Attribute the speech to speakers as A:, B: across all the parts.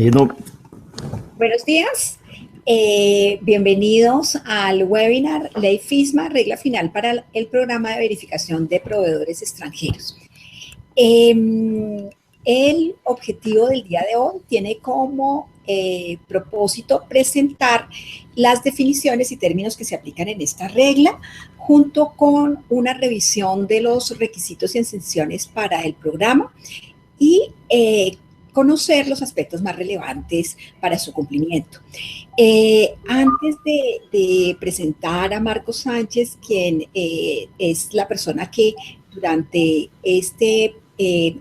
A: No,
B: Buenos días, bienvenidos al webinar Ley FISMA, regla final para el programa de verificación de proveedores extranjeros. El objetivo del día de hoy tiene como propósito presentar las definiciones y términos que se aplican en esta regla, junto con una revisión de los requisitos y exenciones para el programa y conocer los aspectos más relevantes para su cumplimiento. Antes de presentar a Marcos Sánchez, quien es la persona que durante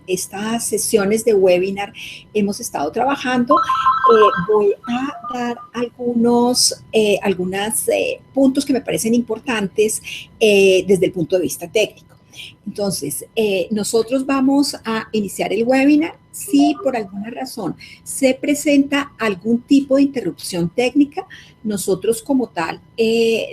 B: estas sesiones de webinar hemos estado trabajando, voy a dar algunos puntos que me parecen importantes desde el punto de vista técnico. Entonces, nosotros vamos a iniciar el webinar. Si por alguna razón se presenta algún tipo de interrupción técnica, nosotros como tal,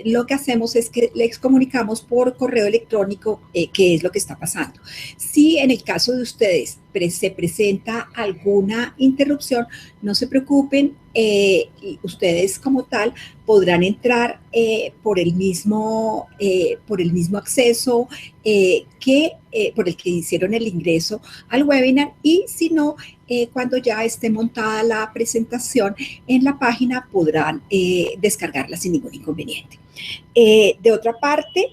B: lo que hacemos es que les comunicamos por correo electrónico qué es lo que está pasando. Si en el caso de ustedes se presenta alguna interrupción, no se preocupen, ustedes como tal podrán entrar por el mismo acceso por el que hicieron el ingreso al webinar, y si no, cuando ya esté montada la presentación en la página podrán descargarla sin ningún inconveniente. De otra parte,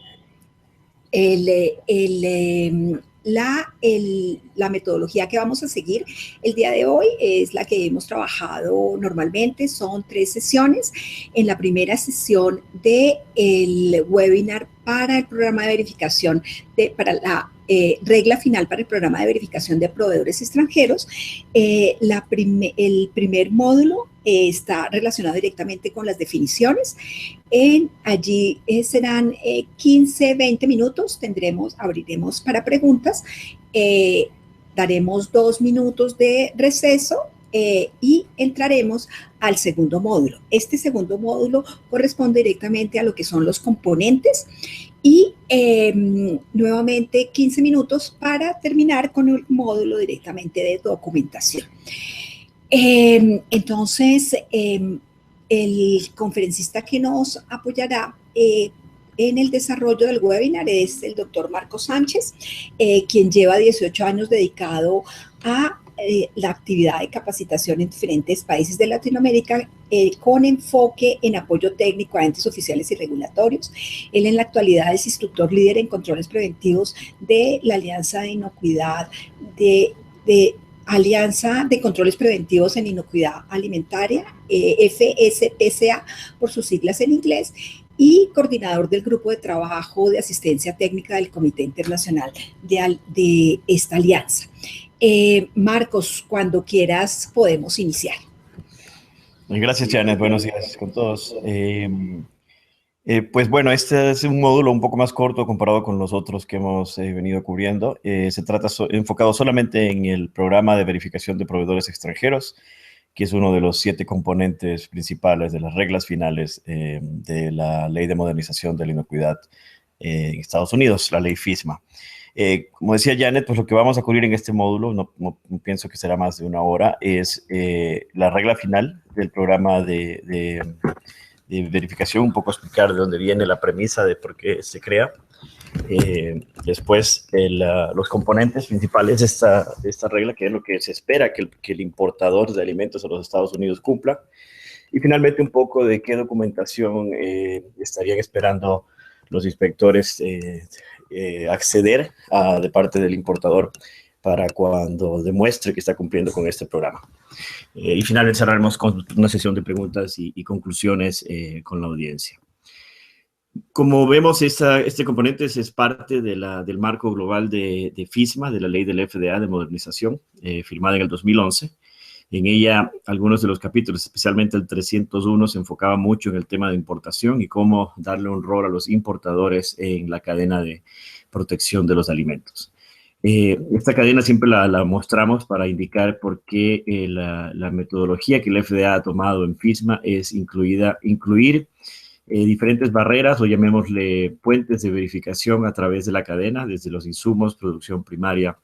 B: la metodología que vamos a seguir el día de hoy es la que hemos trabajado normalmente. Son 3 sesiones. En la primera sesión del webinar para el programa de verificación, para la regla final para el programa de verificación de proveedores extranjeros, el primer módulo está relacionado directamente con las definiciones. Allí serán 15, 20 minutos, abriremos para preguntas, daremos 2 minutos de receso y entraremos al segundo módulo. Este segundo módulo corresponde directamente a lo que son los componentes y nuevamente 15 minutos para terminar con el módulo directamente de documentación. Entonces, el conferencista que nos apoyará en el desarrollo del webinar es el doctor Marcos Sánchez, quien lleva 18 años dedicado a la actividad de capacitación en diferentes países de Latinoamérica, con enfoque en apoyo técnico a entes oficiales y regulatorios. Él en la actualidad es instructor líder en controles preventivos de la Alianza de Inocuidad Alianza de Controles Preventivos en Inocuidad Alimentaria, FSPCA por sus siglas en inglés, y coordinador del Grupo de Trabajo de Asistencia Técnica del Comité Internacional de esta alianza. Marcos, cuando quieras podemos iniciar.
A: gracias, Janet. Buenos días con todos. Pues bueno, este es un módulo un poco más corto comparado con los otros que hemos venido cubriendo. Se trata enfocado solamente en el programa de verificación de proveedores extranjeros, que es uno de los 7 componentes principales de las reglas finales de la Ley de Modernización de la Inocuidad en Estados Unidos, la Ley FISMA. Como decía Janet, pues lo que vamos a cubrir en este módulo, no pienso que será más de 1 hora, es la regla final del programa de verificación, un poco explicar de dónde viene la premisa de por qué se crea. Después, los componentes principales de esta regla, que es lo que se espera que el importador de alimentos a los Estados Unidos cumpla. Y finalmente, un poco de qué documentación estarían esperando los inspectores acceder de parte del importador para cuando demuestre que está cumpliendo con este programa. Y finalmente cerraremos con una sesión de preguntas y conclusiones con la audiencia. Como vemos, este componente es parte del marco global de FISMA, de la ley del FDA de modernización, firmada en el 2011. En ella, algunos de los capítulos, especialmente el 301, se enfocaba mucho en el tema de importación y cómo darle un rol a los importadores en la cadena de protección de los alimentos. Esta cadena siempre la mostramos para indicar por qué la metodología que el FDA ha tomado en FISMA es incluir diferentes barreras, o llamémosle puentes de verificación a través de la cadena, desde los insumos, producción primaria,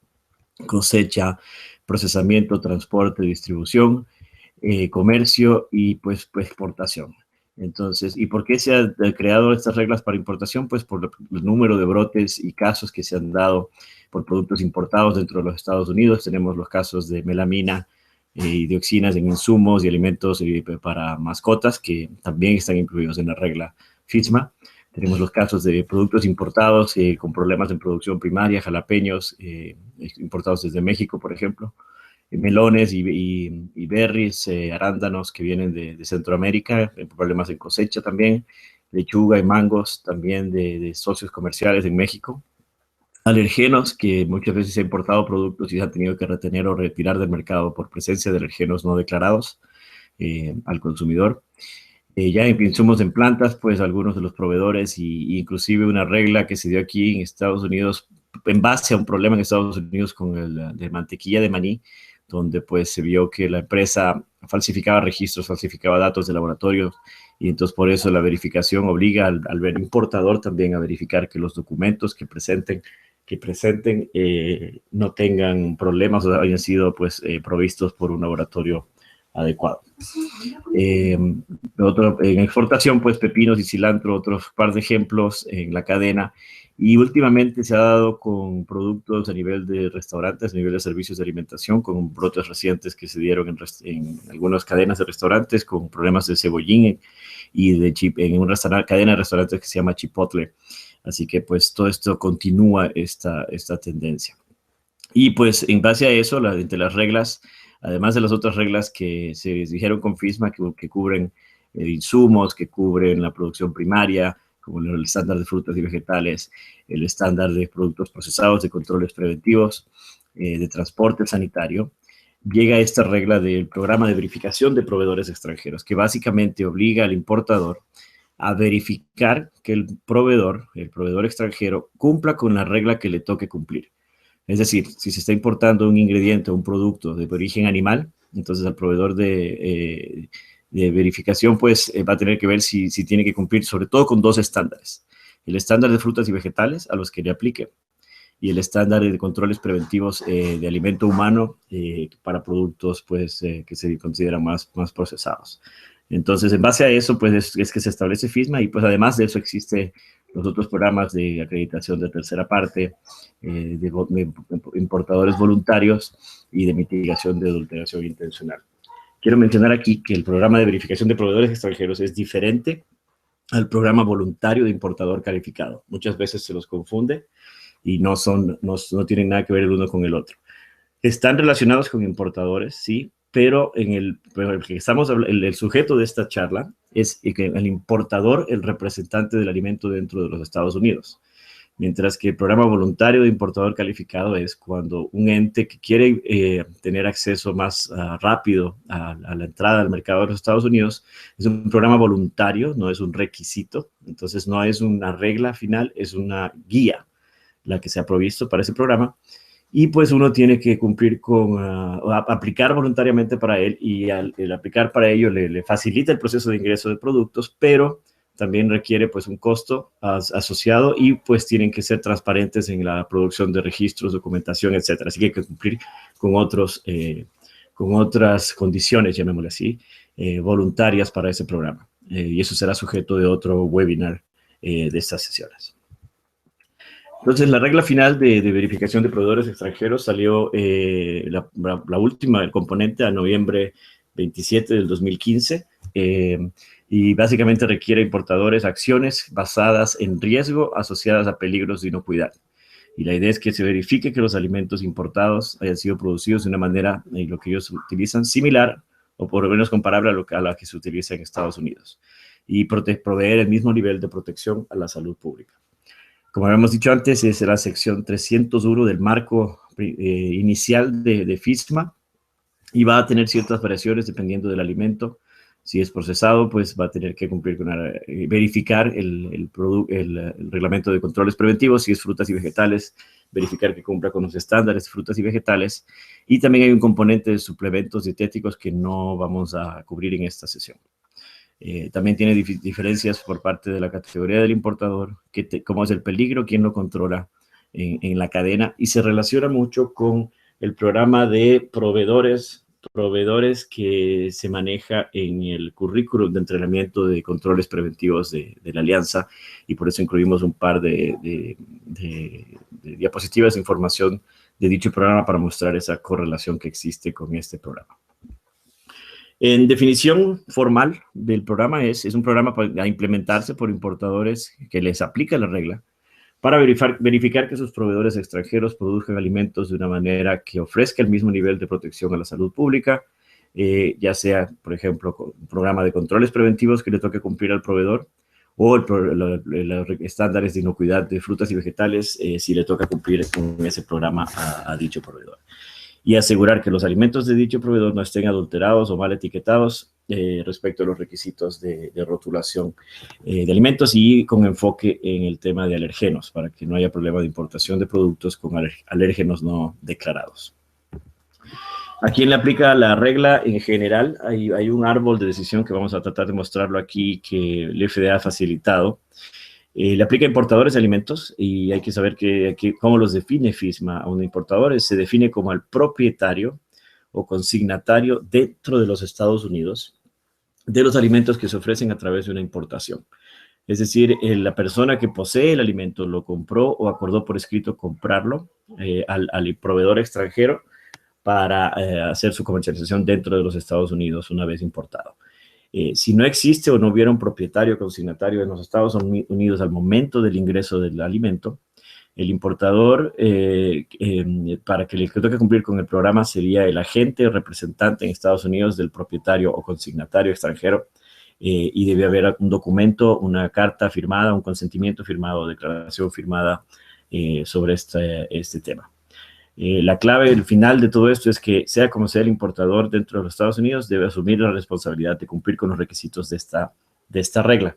A: cosecha, procesamiento, transporte, distribución, comercio y pues exportación. Entonces, ¿y por qué se han creado estas reglas para importación? Pues por el número de brotes y casos que se han dado por productos importados dentro de los Estados Unidos. Tenemos los casos de melamina y dioxinas en insumos y alimentos para mascotas que también están incluidos en la regla FISMA. Tenemos los casos de productos importados con problemas en producción primaria, jalapeños importados desde México, por ejemplo, melones y berries, arándanos que vienen de Centroamérica, problemas en cosecha también, lechuga y mangos también de socios comerciales en México. Alergenos, que muchas veces se ha importado productos y se ha tenido que retener o retirar del mercado por presencia de alergenos no declarados al consumidor. Ya en insumos en plantas, pues algunos de los proveedores y inclusive una regla que se dio aquí en Estados Unidos en base a un problema en Estados Unidos con el de mantequilla de maní, donde pues se vio que la empresa falsificaba registros, falsificaba datos de laboratorio y entonces por eso la verificación obliga al importador también a verificar que los documentos que presenten no tengan problemas o hayan sido pues provistos por un laboratorio adecuado. En exportación, pues pepinos y cilantro, otros par de ejemplos en la cadena. Y últimamente se ha dado con productos a nivel de restaurantes, a nivel de servicios de alimentación, con brotes recientes que se dieron en algunas cadenas de restaurantes con problemas de cebollín y en una cadena de restaurantes que se llama Chipotle. Así que pues todo esto continúa esta tendencia. Y pues en base a eso, entre las reglas, además de las otras reglas que se dijeron con FISMA, que cubren insumos, que cubren la producción primaria, como el estándar de frutas y vegetales, el estándar de productos procesados, de controles preventivos, de transporte sanitario, llega esta regla del programa de verificación de proveedores extranjeros, que básicamente obliga al importador a verificar que el proveedor extranjero, cumpla con la regla que le toque cumplir. Es decir, si se está importando un ingrediente o un producto de origen animal, entonces el proveedor de verificación pues va a tener que ver si tiene que cumplir sobre todo con dos estándares. El estándar de frutas y vegetales a los que le aplique y el estándar de controles preventivos de alimento humano para productos pues que se consideran más procesados. Entonces, en base a eso, pues es que se establece FISMA y pues además de eso existe los otros programas de acreditación de tercera parte, de importadores voluntarios y de mitigación de adulteración intencional. Quiero mencionar aquí que el programa de verificación de proveedores extranjeros es diferente al programa voluntario de importador calificado. Muchas veces se los confunde y no tienen nada que ver el uno con el otro. Están relacionados con importadores, sí, pero el sujeto de esta charla es el importador, el representante del alimento dentro de los Estados Unidos. Mientras que el programa voluntario de importador calificado es cuando un ente que quiere tener acceso más rápido a la entrada al mercado de los Estados Unidos, es un programa voluntario, no es un requisito, entonces no es una regla final, es una guía la que se ha provisto para ese programa. Y pues uno tiene que cumplir aplicar voluntariamente para él y el aplicar para ello le facilita el proceso de ingreso de productos, pero también requiere pues un costo asociado y pues tienen que ser transparentes en la producción de registros, documentación, etcétera. Así que hay que cumplir con otras condiciones, llamémosle así, voluntarias para ese programa. Y eso será sujeto de otro webinar de estas sesiones. Entonces, la regla final de verificación de proveedores extranjeros salió la última, el componente, a noviembre 27 del 2015, y básicamente requiere importadores acciones basadas en riesgo asociadas a peligros de inocuidad. Y la idea es que se verifique que los alimentos importados hayan sido producidos de una manera, lo que ellos utilizan, similar o por lo menos comparable a la que se utiliza en Estados Unidos. Y proveer el mismo nivel de protección a la salud pública. Como habíamos dicho antes, es la sección 301 del marco inicial de FISMA y va a tener ciertas variaciones dependiendo del alimento. Si es procesado, pues va a tener que cumplir con verificar el reglamento de controles preventivos. Si es frutas y vegetales, verificar que cumpla con los estándares de frutas y vegetales. Y también hay un componente de suplementos dietéticos que no vamos a cubrir en esta sesión. También tiene diferencias por parte de la categoría del importador, cómo es el peligro, quién lo controla en la cadena, y se relaciona mucho con el programa de proveedores proveedores que se maneja en el currículum de entrenamiento de controles preventivos de la Alianza, y por eso incluimos un par de diapositivas de información de dicho programa para mostrar esa correlación que existe con este programa. En definición formal del programa es un programa a implementarse por importadores que les aplica la regla para verificar que sus proveedores extranjeros produzcan alimentos de una manera que ofrezca el mismo nivel de protección a la salud pública, ya sea, por ejemplo, un programa de controles preventivos que le toque cumplir al proveedor, o los estándares de inocuidad de frutas y vegetales si le toca cumplir con ese programa a dicho proveedor. Y asegurar que los alimentos de dicho proveedor no estén adulterados o mal etiquetados respecto a los requisitos de rotulación de alimentos, y con enfoque en el tema de alergenos, para que no haya problema de importación de productos con alérgenos no declarados. ¿A quién le aplica la regla en general? Hay un árbol de decisión que vamos a tratar de mostrarlo aquí, que el FDA ha facilitado. Le aplica a importadores de alimentos, y hay que saber cómo los define FISMA a un importador. Se define como el propietario o consignatario dentro de los Estados Unidos de los alimentos que se ofrecen a través de una importación. Es decir, la persona que posee el alimento lo compró o acordó por escrito comprarlo al proveedor extranjero para hacer su comercialización dentro de los Estados Unidos una vez importado. Si no existe o no hubiera un propietario consignatario en los Estados Unidos al momento del ingreso del alimento, el importador, para que le toque cumplir con el programa, sería el agente o representante en Estados Unidos del propietario o consignatario extranjero, y debe haber un documento, una carta firmada, un consentimiento firmado, declaración firmada sobre este tema. La clave, el final de todo esto es que, sea como sea el importador dentro de los Estados Unidos, debe asumir la responsabilidad de cumplir con los requisitos de esta regla.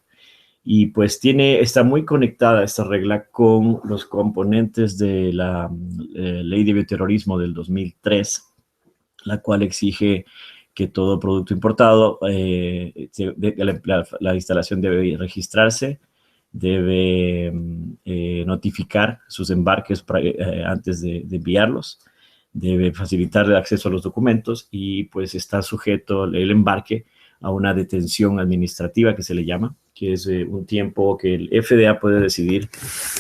A: Y pues está muy conectada esta regla con los componentes de la Ley de Bioterrorismo del 2003, la cual exige que todo producto importado, la instalación debe registrarse, debe notificar sus embarques antes de enviarlos, debe facilitar el acceso a los documentos, y pues está sujeto el embarque a una detención administrativa, que se le llama, que es un tiempo que el FDA puede decidir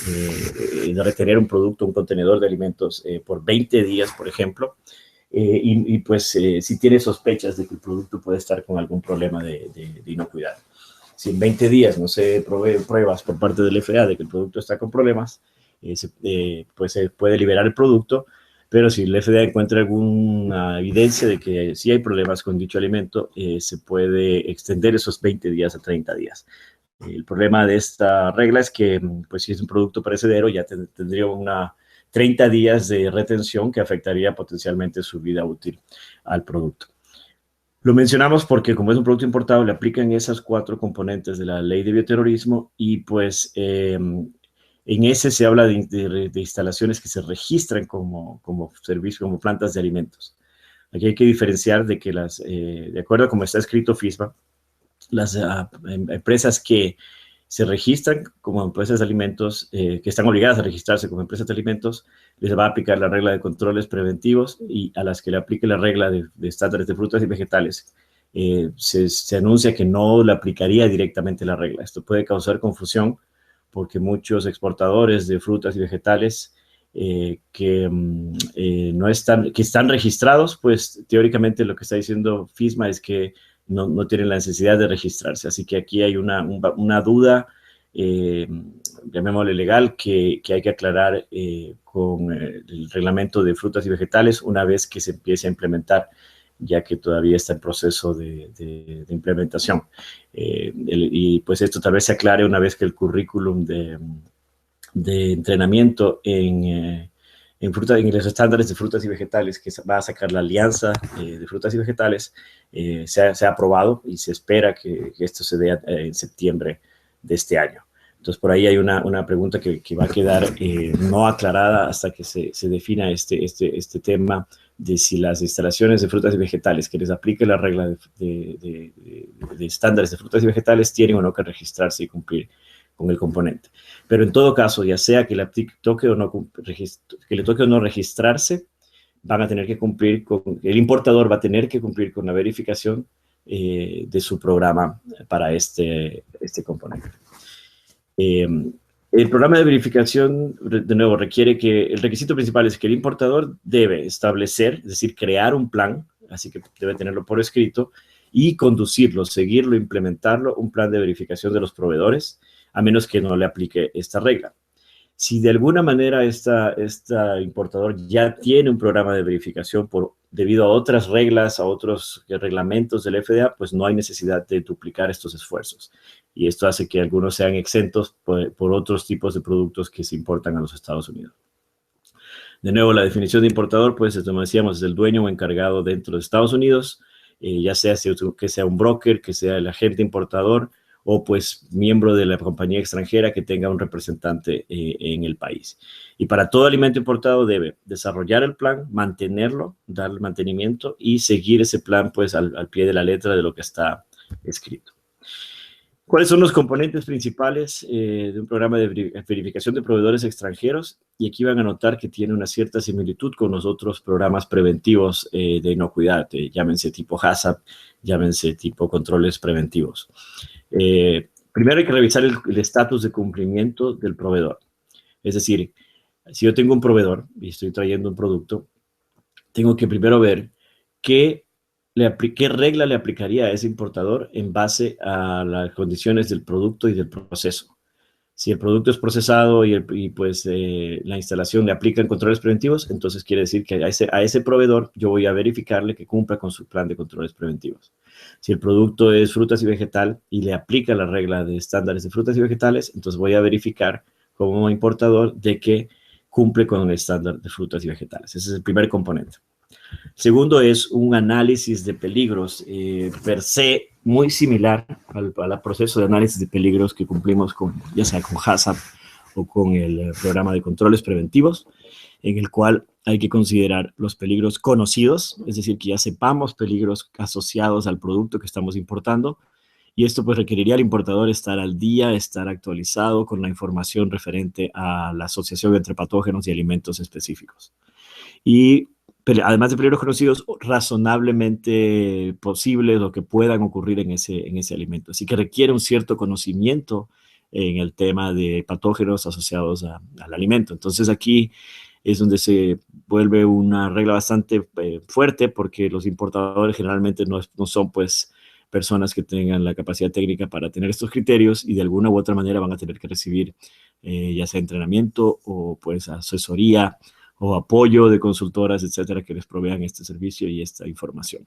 A: de retener un producto, un contenedor de alimentos por 20 días, por ejemplo, y pues si tiene sospechas de que el producto puede estar con algún problema de inocuidad. Si en 20 días no se proveen pruebas por parte del FDA de que el producto está con problemas, pues se puede liberar el producto, pero si el FDA encuentra alguna evidencia de que sí hay problemas con dicho alimento, se puede extender esos 20 días a 30 días. El problema de esta regla es que, pues, si es un producto perecedero, ya tendría 30 días de retención que afectaría potencialmente su vida útil al producto. Lo mencionamos porque, como es un producto importado, le aplican esas 4 componentes de la Ley de Bioterrorismo, y pues en ese se habla de instalaciones que se registran como servicio, como plantas de alimentos. Aquí hay que diferenciar de que de acuerdo a como está escrito FISMA, las empresas que se registran como empresas de alimentos, que están obligadas a registrarse como empresas de alimentos, les va a aplicar la regla de controles preventivos, y a las que le aplique la regla de estándares de frutas y vegetales, se anuncia que no le aplicaría directamente la regla. Esto puede causar confusión, porque muchos exportadores de frutas y vegetales que están registrados, pues teóricamente lo que está diciendo FISMA es que no tienen la necesidad de registrarse. Así que aquí hay una duda, llamémosle legal, que hay que aclarar con el reglamento de frutas y vegetales una vez que se empiece a implementar, ya que todavía está en proceso de implementación. Y pues esto tal vez se aclare una vez que el currículum de entrenamiento en los estándares de frutas y vegetales que va a sacar la Alianza de Frutas y Vegetales sea aprobado, y se espera que esto se dé en septiembre de este año. Entonces, por ahí hay una pregunta que va a quedar no aclarada hasta que se defina este tema de si las instalaciones de frutas y vegetales que les aplique la regla de estándares de frutas y vegetales tienen o no que registrarse y cumplir con el componente. Pero en todo caso, ya sea que le toque o no registrarse, van a tener que cumplir el importador va a tener que cumplir con la verificación de su programa para este componente. El programa de verificación, de nuevo, requiere que el requisito principal es que el importador debe establecer, es decir, crear un plan, así que debe tenerlo por escrito, y conducirlo, seguirlo, implementarlo, un plan de verificación de los proveedores, a menos que no le aplique esta regla. Si de alguna manera este importador ya tiene un programa de verificación debido a otras reglas, a otros reglamentos del FDA, pues no hay necesidad de duplicar estos esfuerzos. Y esto hace que algunos sean exentos por otros tipos de productos que se importan a los Estados Unidos. De nuevo, la definición de importador, pues, como decíamos, es el dueño o encargado dentro de Estados Unidos, ya sea que sea un broker, que sea el agente importador, o pues miembro de la compañía extranjera que tenga un representante en el país. Y para todo alimento importado debe desarrollar el plan, mantenerlo, darle mantenimiento y seguir ese plan pues al pie de la letra de lo que está escrito. ¿Cuáles son los componentes principales de un programa de verificación de proveedores extranjeros? Y aquí van a notar que tiene una cierta similitud con los otros programas preventivos de inocuidad, llámense tipo HACCP, llámense tipo controles preventivos. Primero hay que revisar el estatus de cumplimiento del proveedor. Es decir, si yo tengo un proveedor y estoy trayendo un producto, tengo que primero ver qué regla le aplicaría a ese importador en base a las condiciones del producto y del proceso. Si el producto es procesado y la instalación le aplican controles preventivos, entonces quiere decir que a ese proveedor yo voy a verificarle que cumpla con su plan de controles preventivos. Si el producto es frutas y vegetal y le aplica la regla de estándares de frutas y vegetales, entonces voy a verificar como importador de que cumple con el estándar de frutas y vegetales. Ese es el primer componente. Segundo es un análisis de peligros per se muy similar al proceso de análisis de peligros que cumplimos ya sea con HACCP o con el programa de controles preventivos, en el cual hay que considerar los peligros conocidos, es decir, que ya sepamos peligros asociados al producto que estamos importando, y esto pues requeriría al importador estar al día, estar actualizado con la información referente a la asociación entre patógenos y alimentos específicos. Y además de peligros conocidos, razonablemente posibles o que puedan ocurrir en ese alimento. Así que requiere un cierto conocimiento en el tema de patógenos asociados al alimento. Entonces aquí es donde se vuelve una regla bastante fuerte, porque los importadores generalmente no son pues personas que tengan la capacidad técnica para tener estos criterios, y de alguna u otra manera van a tener que recibir ya sea entrenamiento o pues asesoría o apoyo de consultoras, etcétera, que les provean este servicio y esta información.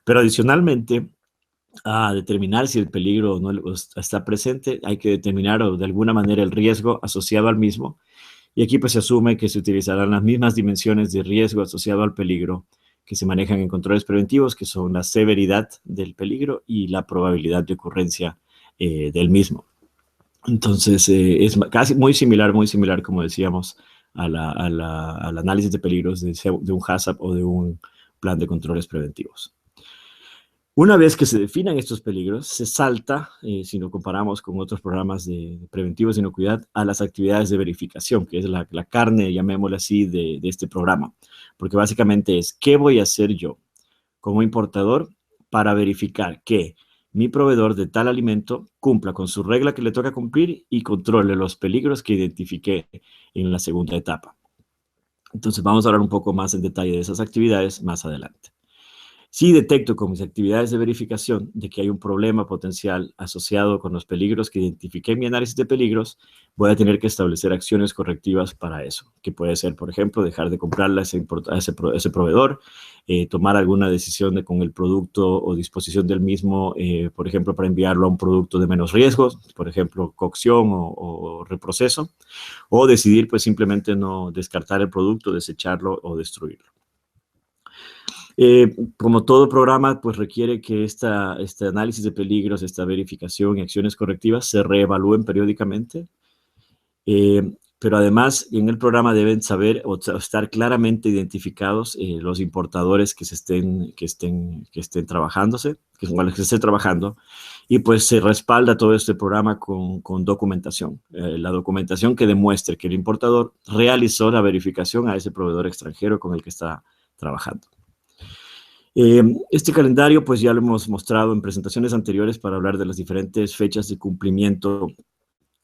A: Pero adicionalmente, a determinar si el peligro no está presente, hay que determinar de alguna manera el riesgo asociado al mismo. Y aquí pues se asume que se utilizarán las mismas dimensiones de riesgo asociado al peligro que se manejan en controles preventivos, que son la severidad del peligro y la probabilidad de ocurrencia del mismo. Entonces, es casi muy similar, como decíamos, al análisis de peligros de un HACCP o de un plan de controles preventivos. Una vez que se definan estos peligros, se salta, si lo comparamos con otros programas de preventivos de inocuidad, a las actividades de verificación, que es la carne, llamémosla así, de este programa. Porque básicamente es, ¿qué voy a hacer yo como importador para verificar que mi proveedor de tal alimento cumpla con su regla que le toca cumplir y controle los peligros que identifiqué en la segunda etapa? Entonces vamos a hablar un poco más en detalle de esas actividades más adelante. Si detecto con mis actividades de verificación de que hay un problema potencial asociado con los peligros que identifiqué en mi análisis de peligros, voy a tener que establecer acciones correctivas para eso, que puede ser, por ejemplo, dejar de comprarle a ese proveedor, tomar alguna decisión con el producto o disposición del mismo, por ejemplo, para enviarlo a un producto de menos riesgo, por ejemplo, cocción o reproceso, o decidir pues simplemente no descartar el producto, desecharlo o destruirlo. Como todo programa, pues requiere que este análisis de peligros, esta verificación y acciones correctivas se reevalúen periódicamente. pero además en el programa deben saber o estar claramente identificados los importadores que estén trabajándose, que son los que se esté trabajando, y pues se respalda todo este programa con documentación. La documentación que demuestre que el importador realizó la verificación a ese proveedor extranjero con el que está trabajando. Este calendario pues ya lo hemos mostrado en presentaciones anteriores para hablar de las diferentes fechas de cumplimiento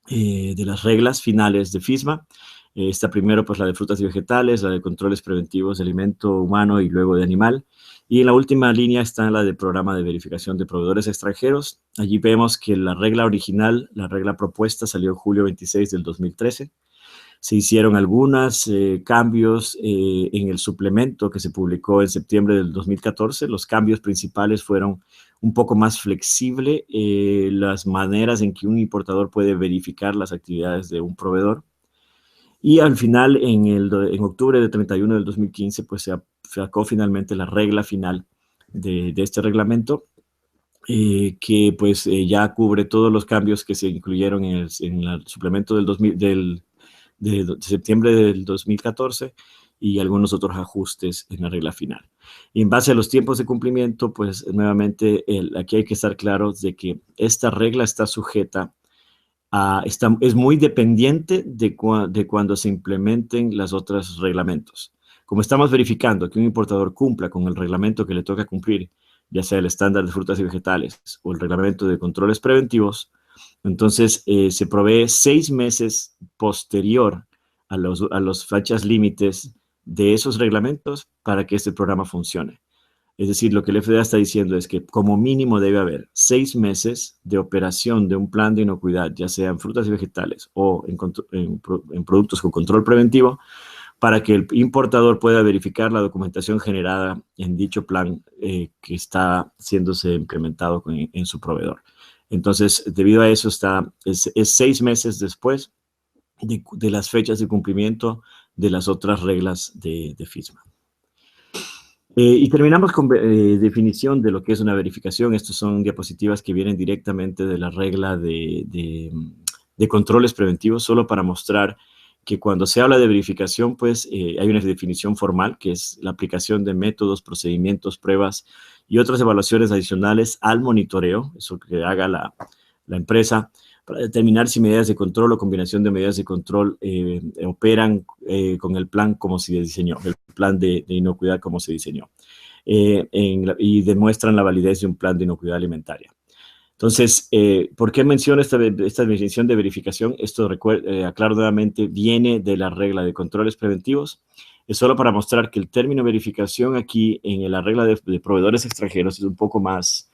A: de las reglas finales de FISMA. Está primero pues la de frutas y vegetales, la de controles preventivos de alimento humano y luego de animal. Y en la última línea está la de programa de verificación de proveedores extranjeros. Allí vemos que la regla original, la regla propuesta, salió en julio 26 del 2013. Se hicieron algunos cambios en el suplemento que se publicó en septiembre del 2014. Los cambios principales fueron un poco más flexible las maneras en que un importador puede verificar las actividades de un proveedor. Y al final, en octubre del 31 del 2015, pues se sacó finalmente la regla final de este reglamento, que pues ya cubre todos los cambios que se incluyeron en el suplemento de septiembre del 2014 y algunos otros ajustes en la regla final. Y en base a los tiempos de cumplimiento, pues nuevamente aquí hay que estar claros de que esta regla está sujeta es muy dependiente de cuando se implementen los otros reglamentos. Como estamos verificando que un importador cumpla con el reglamento que le toca cumplir, ya sea el estándar de frutas y vegetales o el reglamento de controles preventivos, entonces se provee 6 meses posterior a los fechas límites de esos reglamentos para que este programa funcione. Es decir, lo que el FDA está diciendo es que como mínimo debe haber 6 meses de operación de un plan de inocuidad, ya sea en frutas y vegetales o en productos con control preventivo, para que el importador pueda verificar la documentación generada en dicho plan que está siéndose implementado en su proveedor. Entonces, debido a eso, es 6 meses después de las fechas de cumplimiento de las otras reglas de FISMA. Y terminamos con definición de lo que es una verificación. Estas son diapositivas que vienen directamente de la regla de controles preventivos, solo para mostrar que cuando se habla de verificación, pues hay una definición formal, que es la aplicación de métodos, procedimientos, pruebas y otras evaluaciones adicionales al monitoreo, eso que haga la empresa, para determinar si medidas de control o combinación de medidas de control operan con el plan como se diseñó, el plan de inocuidad como se diseñó, y demuestran la validez de un plan de inocuidad alimentaria. Entonces, ¿por qué menciono esta definición de verificación? Esto, aclaro nuevamente, viene de la regla de controles preventivos. Es solo para mostrar que el término verificación aquí en la regla de proveedores extranjeros es un poco más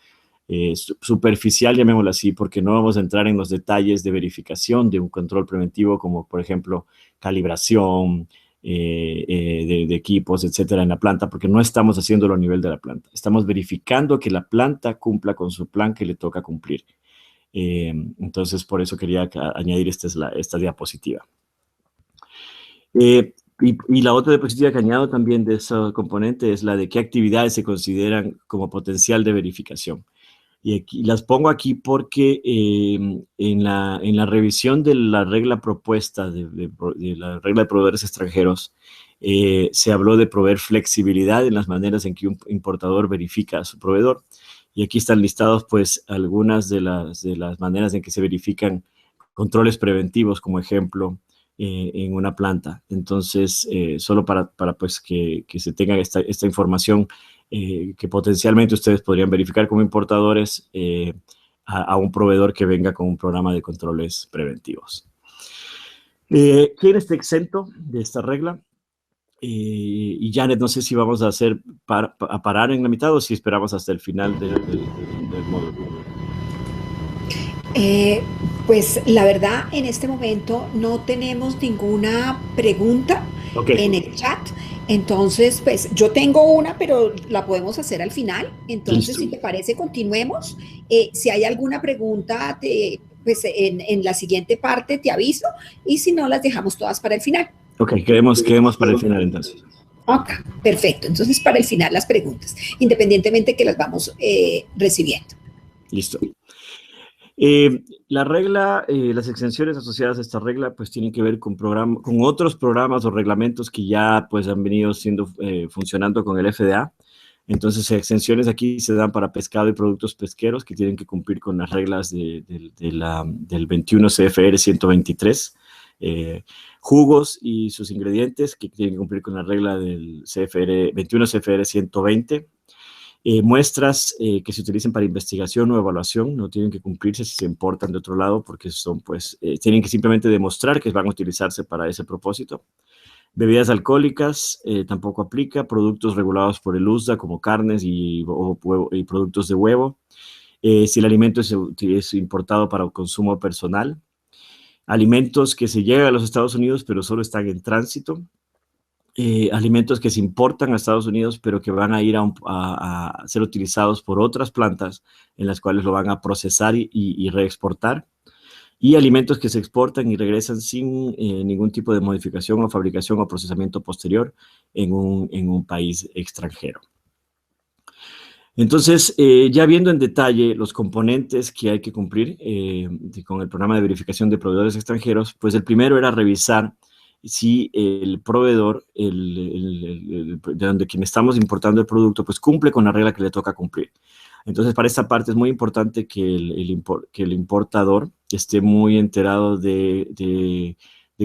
A: superficial, llamémoslo así, porque no vamos a entrar en los detalles de verificación de un control preventivo, como por ejemplo calibración de equipos, etcétera, en la planta, porque no estamos haciéndolo a nivel de la planta. Estamos verificando que la planta cumpla con su plan que le toca cumplir. Entonces, por eso quería añadir esta diapositiva. Y la otra diapositiva que añado también de ese componente es la de qué actividades se consideran como potencial de verificación. Y aquí, las pongo aquí porque en la revisión de la regla propuesta, de la regla de proveedores extranjeros, se habló de proveer flexibilidad en las maneras en que un importador verifica a su proveedor. Y aquí están listados, pues, algunas de las maneras en que se verifican controles preventivos, como ejemplo, en una planta. Entonces, solo para pues, que se tenga esta información que potencialmente ustedes podrían verificar como importadores a un proveedor que venga con un programa de controles preventivos. ¿Quién está exento de esta regla? Y Janet, no sé si vamos a parar en la mitad o si esperamos hasta el final del módulo.
B: Pues la verdad, en este momento no tenemos ninguna pregunta en el chat. Entonces, pues yo tengo una, pero la podemos hacer al final. Entonces, si te parece, continuemos. Si hay alguna pregunta, pues en la siguiente parte te aviso. Y si no, las dejamos todas para el final.
A: Ok, quedemos para el final entonces.
B: Ok, perfecto. Entonces, para el final las preguntas, independientemente que las vamos recibiendo.
A: Listo. La regla, las exenciones asociadas a esta regla, pues tienen que ver con otros programas o reglamentos que ya pues han venido funcionando con el FDA. Entonces, exenciones aquí se dan para pescado y productos pesqueros que tienen que cumplir con las reglas del 21 CFR 123. Jugos y sus ingredientes que tienen que cumplir con la regla del 21 CFR 120. Muestras que se utilicen para investigación o evaluación no tienen que cumplirse si se importan de otro lado porque tienen que simplemente demostrar que van a utilizarse para ese propósito. Bebidas alcohólicas tampoco aplica. Productos regulados por el USDA como carnes y productos de huevo. Si el alimento es importado para consumo personal. Alimentos que se llegan a los Estados Unidos pero solo están en tránsito. Alimentos que se importan a Estados Unidos, pero que van a ir a ser utilizados por otras plantas en las cuales lo van a procesar y reexportar. Y alimentos que se exportan y regresan sin ningún tipo de modificación o fabricación o procesamiento posterior en un país extranjero. Entonces, ya viendo en detalle los componentes que hay que cumplir con el programa de verificación de proveedores extranjeros, pues el primero era revisar si el proveedor, de donde quien estamos importando el producto, pues cumple con la regla que le toca cumplir. Entonces, para esta parte es muy importante que el importador esté muy enterado de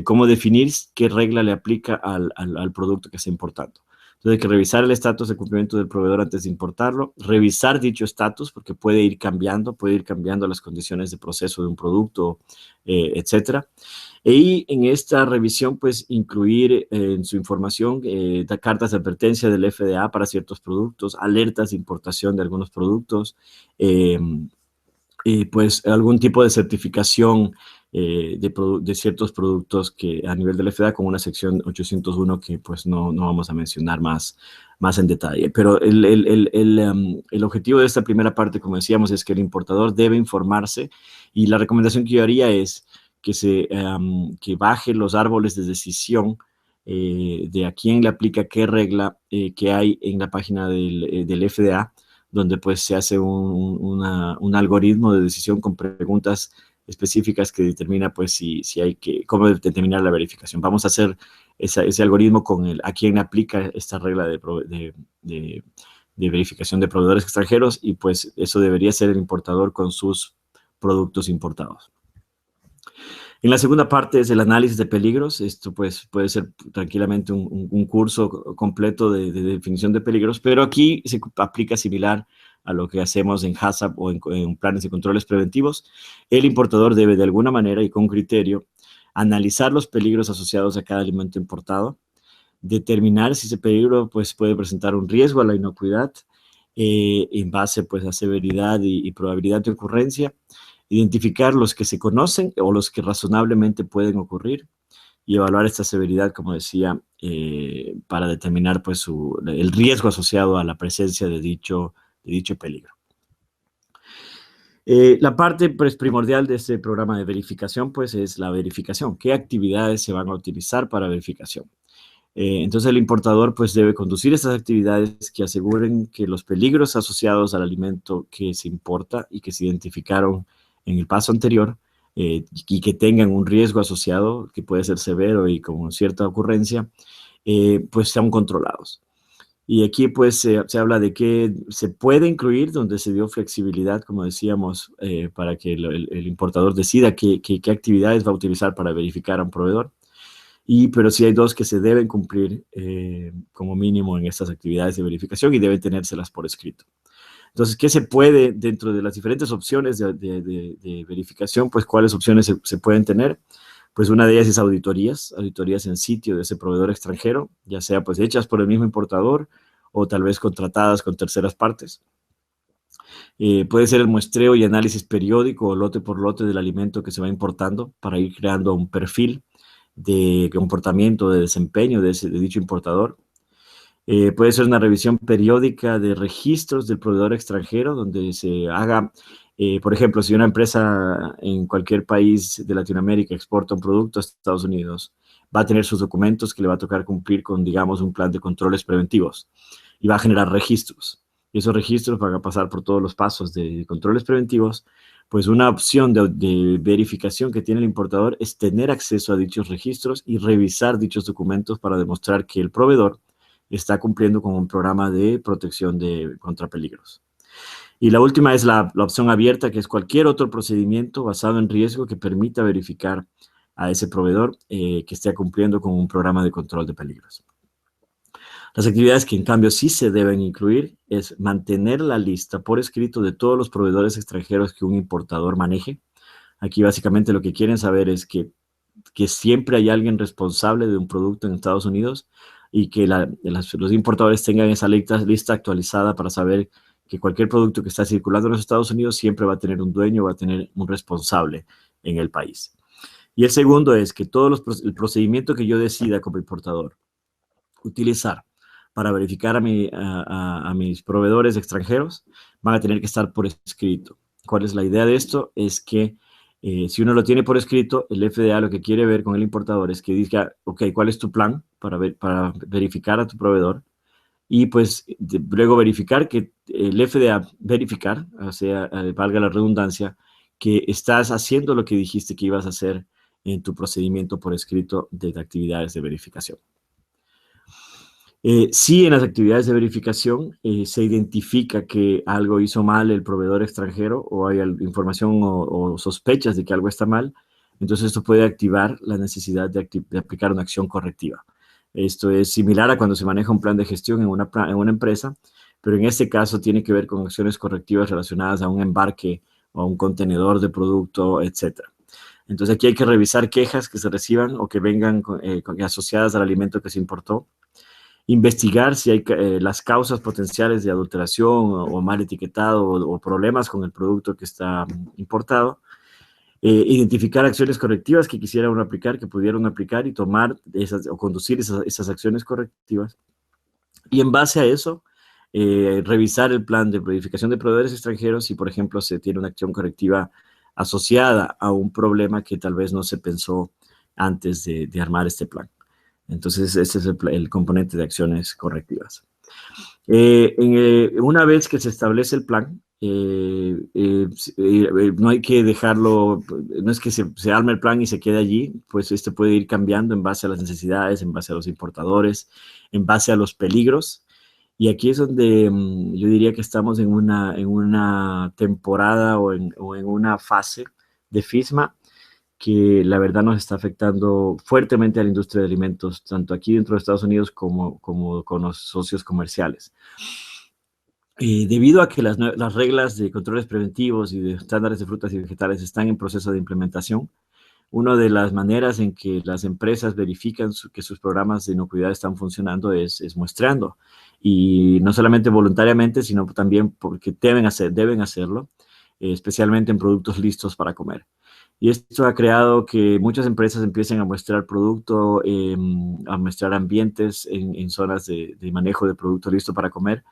A: cómo definir qué regla le aplica al producto que está importando. Entonces, hay que revisar el estatus de cumplimiento del proveedor antes de importarlo, revisar dicho estatus, porque puede ir cambiando las condiciones de proceso de un producto, etcétera. Y en esta revisión, pues, incluir en su información cartas de advertencia del FDA para ciertos productos, alertas de importación de algunos productos, pues, algún tipo de certificación de ciertos productos que a nivel del FDA, con una sección 801 que, pues, no vamos a mencionar más en detalle. Pero el objetivo de esta primera parte, como decíamos, es que el importador debe informarse, y la recomendación que yo haría es que baje los árboles de decisión de a quién le aplica qué regla que hay en la página del FDA, donde pues se hace un algoritmo de decisión con preguntas específicas que determina pues cómo determinar la verificación. Vamos a hacer ese algoritmo con a quién aplica esta regla de verificación de proveedores extranjeros, y pues eso debería ser el importador con sus productos importados. En la segunda parte es el análisis de peligros. Esto pues puede ser tranquilamente un curso completo de definición de peligros, pero aquí se aplica similar a lo que hacemos en HACCP o en planes de controles preventivos. El importador debe de alguna manera y con criterio analizar los peligros asociados a cada alimento importado, determinar si ese peligro pues puede presentar un riesgo a la inocuidad en base pues a severidad y probabilidad de ocurrencia, identificar los que se conocen o los que razonablemente pueden ocurrir y evaluar esta severidad, como decía, para determinar pues el riesgo asociado a la presencia de dicho peligro. La parte pues, primordial de este programa de verificación pues es la verificación. ¿Qué actividades se van a utilizar para verificación? Entonces el importador pues debe conducir estas actividades que aseguren que los peligros asociados al alimento que se importa y que se identificaron en el paso anterior y que tengan un riesgo asociado que puede ser severo y con cierta ocurrencia, pues sean controlados. Y aquí pues se habla de que se puede incluir donde se dio flexibilidad, como decíamos, para que el importador decida qué actividades va a utilizar para verificar a un proveedor. Pero sí hay dos que se deben cumplir como mínimo en estas actividades de verificación y deben tenérselas por escrito. Entonces, ¿qué se puede dentro de las diferentes opciones de verificación? Pues, ¿cuáles opciones se pueden tener? Pues una de ellas es auditorías en sitio de ese proveedor extranjero, ya sea pues hechas por el mismo importador o tal vez contratadas con terceras partes. Puede ser el muestreo y análisis periódico o lote por lote del alimento que se va importando para ir creando un perfil de comportamiento, de desempeño de dicho importador. Puede ser una revisión periódica de registros del proveedor extranjero, donde se haga, por ejemplo, si una empresa en cualquier país de Latinoamérica exporta un producto a Estados Unidos, va a tener sus documentos que le va a tocar cumplir con, digamos, un plan de controles preventivos y va a generar registros. Y esos registros van a pasar por todos los pasos de controles preventivos Pues una opción de verificación que tiene el importador es tener acceso a dichos registros y revisar dichos documentos para demostrar que el proveedor está cumpliendo con un programa de protección contra peligros. Y la última es la opción abierta, que es cualquier otro procedimiento basado en riesgo que permita verificar a ese proveedor que esté cumpliendo con un programa de control de peligros. Las actividades que en cambio sí se deben incluir es mantener la lista por escrito de todos los proveedores extranjeros que un importador maneje. Aquí básicamente lo que quieren saber es que siempre hay alguien responsable de un producto en Estados Unidos y que los importadores tengan esa lista actualizada para saber que cualquier producto que está circulando en los Estados Unidos siempre va a tener un dueño, va a tener un responsable en el país. Y el segundo es que el procedimiento que yo decida como importador utilizar para verificar a mis proveedores extranjeros van a tener que estar por escrito. ¿Cuál es la idea de esto? Es que si uno lo tiene por escrito, el FDA lo que quiere ver con el importador es que diga, ok, ¿cuál es tu plan para verificar a tu proveedor? Y pues luego verificar que el FDA verificar, o sea, valga la redundancia, que estás haciendo lo que dijiste que ibas a hacer en tu procedimiento por escrito de actividades de verificación. Sí, en las actividades de verificación se identifica que algo hizo mal el proveedor extranjero o hay información o sospechas de que algo está mal, entonces esto puede activar la necesidad de aplicar una acción correctiva. Esto es similar a cuando se maneja un plan de gestión en una empresa, pero en este caso tiene que ver con acciones correctivas relacionadas a un embarque o a un contenedor de producto, etc. Entonces aquí hay que revisar quejas que se reciban o que vengan asociadas al alimento que se importó, investigar si hay las causas potenciales de adulteración o mal etiquetado o problemas con el producto que está importado, identificar acciones correctivas que quisieran aplicar, que pudieran aplicar y tomar o conducir esas acciones correctivas. Y en base a eso, revisar el plan de verificación de proveedores extranjeros si, por ejemplo, se tiene una acción correctiva asociada a un problema que tal vez no se pensó antes de armar este plan. Entonces, ese es el componente de acciones correctivas. Una vez que se establece el plan, no hay que dejarlo, no es que se arme el plan y se quede allí, pues este puede ir cambiando en base a las necesidades, en base a los importadores, en base a los peligros. Y aquí es donde yo diría que estamos en una temporada o en una fase de FISMA que la verdad nos está afectando fuertemente a la industria de alimentos, tanto aquí dentro de Estados Unidos como con los socios comerciales. Debido a que las reglas de controles preventivos y de estándares de frutas y vegetales están en proceso de implementación, una de las maneras en que las empresas verifican que sus programas de inocuidad están funcionando es muestreando. Y no solamente voluntariamente, sino también porque deben hacerlo, especialmente en productos listos para comer. Y esto ha creado que muchas empresas empiecen a muestrar producto, a muestrar ambientes en zonas de manejo de producto listo para comer.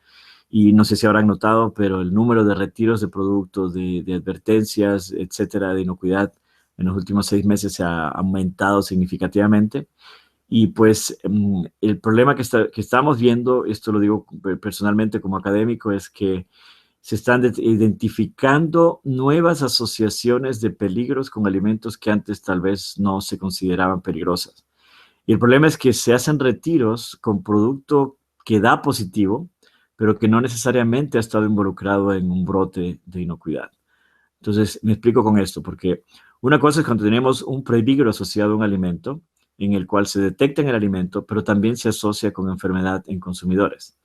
A: Y no sé si habrán notado, pero el número de retiros de productos, de advertencias, etcétera, de inocuidad en los últimos 6 meses se ha aumentado significativamente. Y pues el problema que estamos viendo, esto lo digo personalmente como académico, es que se están identificando nuevas asociaciones de peligros con alimentos que antes tal vez no se consideraban peligrosas. Y el problema es que se hacen retiros con producto que da positivo, pero que no necesariamente ha estado involucrado en un brote de inocuidad. Entonces, me explico con esto, porque una cosa es cuando tenemos un peligro asociado a un alimento, en el cual se detecta en el alimento, pero también se asocia con enfermedad en consumidores.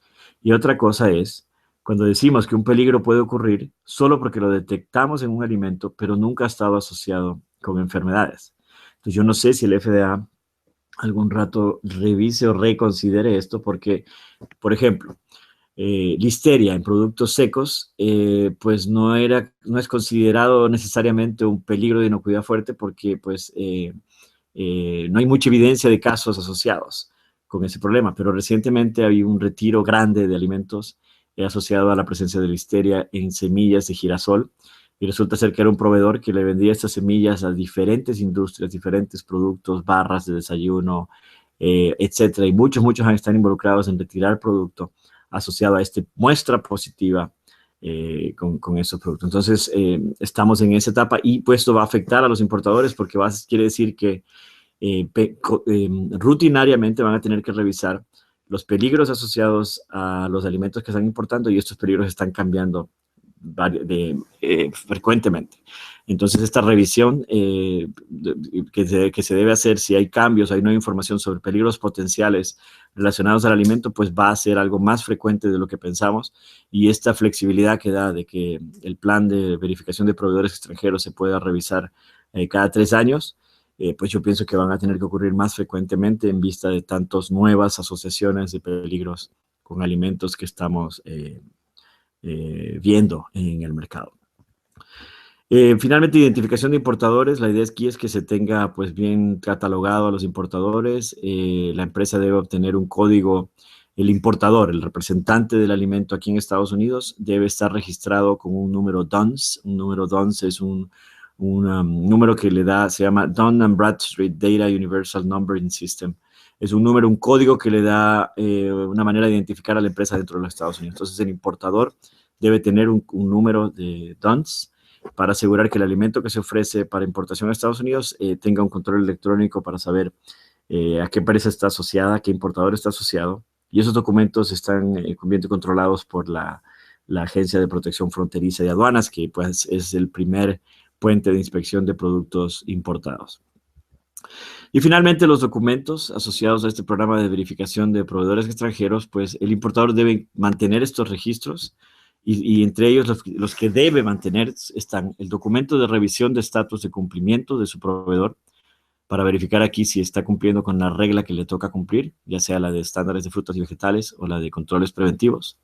A: Y otra cosa es cuando decimos que un peligro puede ocurrir solo porque lo detectamos en un alimento, pero nunca ha estado asociado con enfermedades. Entonces, yo no sé si el FDA algún rato revise o reconsidere esto, porque, por ejemplo, listeria en productos secos, pues no es considerado necesariamente un peligro de inocuidad fuerte porque pues no hay mucha evidencia de casos asociados con ese problema, pero recientemente había un retiro grande de alimentos asociado a la presencia de listeria en semillas de girasol y resulta ser que era un proveedor que le vendía estas semillas a diferentes industrias, diferentes productos, barras de desayuno, etcétera, y muchos están involucrados en retirar producto asociado a esta muestra positiva con estos productos. Entonces, estamos en esa etapa y pues esto va a afectar a los importadores porque quiere decir que rutinariamente van a tener que revisar los peligros asociados a los alimentos que están importando y estos peligros están cambiando frecuentemente. Entonces, esta revisión que se debe hacer si hay cambios, hay nueva información sobre peligros potenciales relacionados al alimento, pues va a ser algo más frecuente de lo que pensamos y esta flexibilidad que da de que el plan de verificación de proveedores extranjeros se pueda revisar cada 3 años, pues yo pienso que van a tener que ocurrir más frecuentemente en vista de tantas nuevas asociaciones de peligros con alimentos que estamos viendo en el mercado. Finalmente, identificación de importadores. La idea aquí es que se tenga pues bien catalogado a los importadores. La empresa debe obtener un código. El importador, el representante del alimento aquí en Estados Unidos, debe estar registrado con un número DUNS. Un número DUNS es un número que le da, se llama Dun & Bradstreet Data Universal Numbering System. Es un número, un código que le da una manera de identificar a la empresa dentro de los Estados Unidos. Entonces, el importador debe tener un número de DUNS para asegurar que el alimento que se ofrece para importación a Estados Unidos tenga un control electrónico para saber a qué empresa está asociada, a qué importador está asociado. Y esos documentos están bien controlados por la Agencia de Protección Fronteriza y Aduanas, que pues es el primer puente de inspección de productos importados. Y finalmente, los documentos asociados a este programa de verificación de proveedores extranjeros, pues el importador debe mantener estos registros y entre ellos los que debe mantener están el documento de revisión de estatus de cumplimiento de su proveedor para verificar aquí si está cumpliendo con la regla que le toca cumplir, ya sea la de estándares de frutas y vegetales o la de controles preventivos.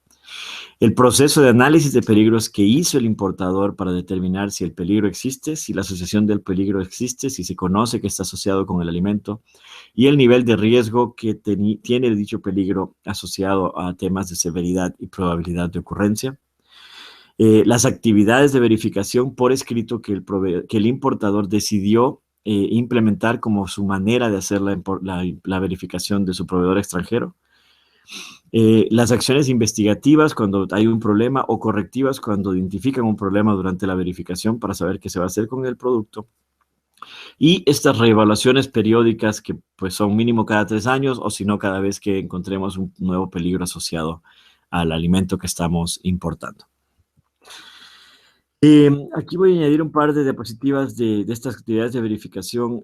A: El proceso de análisis de peligros que hizo el importador para determinar si el peligro existe, si la asociación del peligro existe, si se conoce que está asociado con el alimento y el nivel de riesgo que tiene dicho peligro asociado a temas de severidad y probabilidad de ocurrencia. Las actividades de verificación por escrito que el importador decidió implementar como su manera de hacer la verificación de su proveedor extranjero. Las acciones investigativas cuando hay un problema o correctivas cuando identifican un problema durante la verificación para saber qué se va a hacer con el producto. Y estas reevaluaciones periódicas que pues son mínimo cada 3 años o si no cada vez que encontremos un nuevo peligro asociado al alimento que estamos importando. Aquí voy a añadir un par de diapositivas de estas actividades de verificación,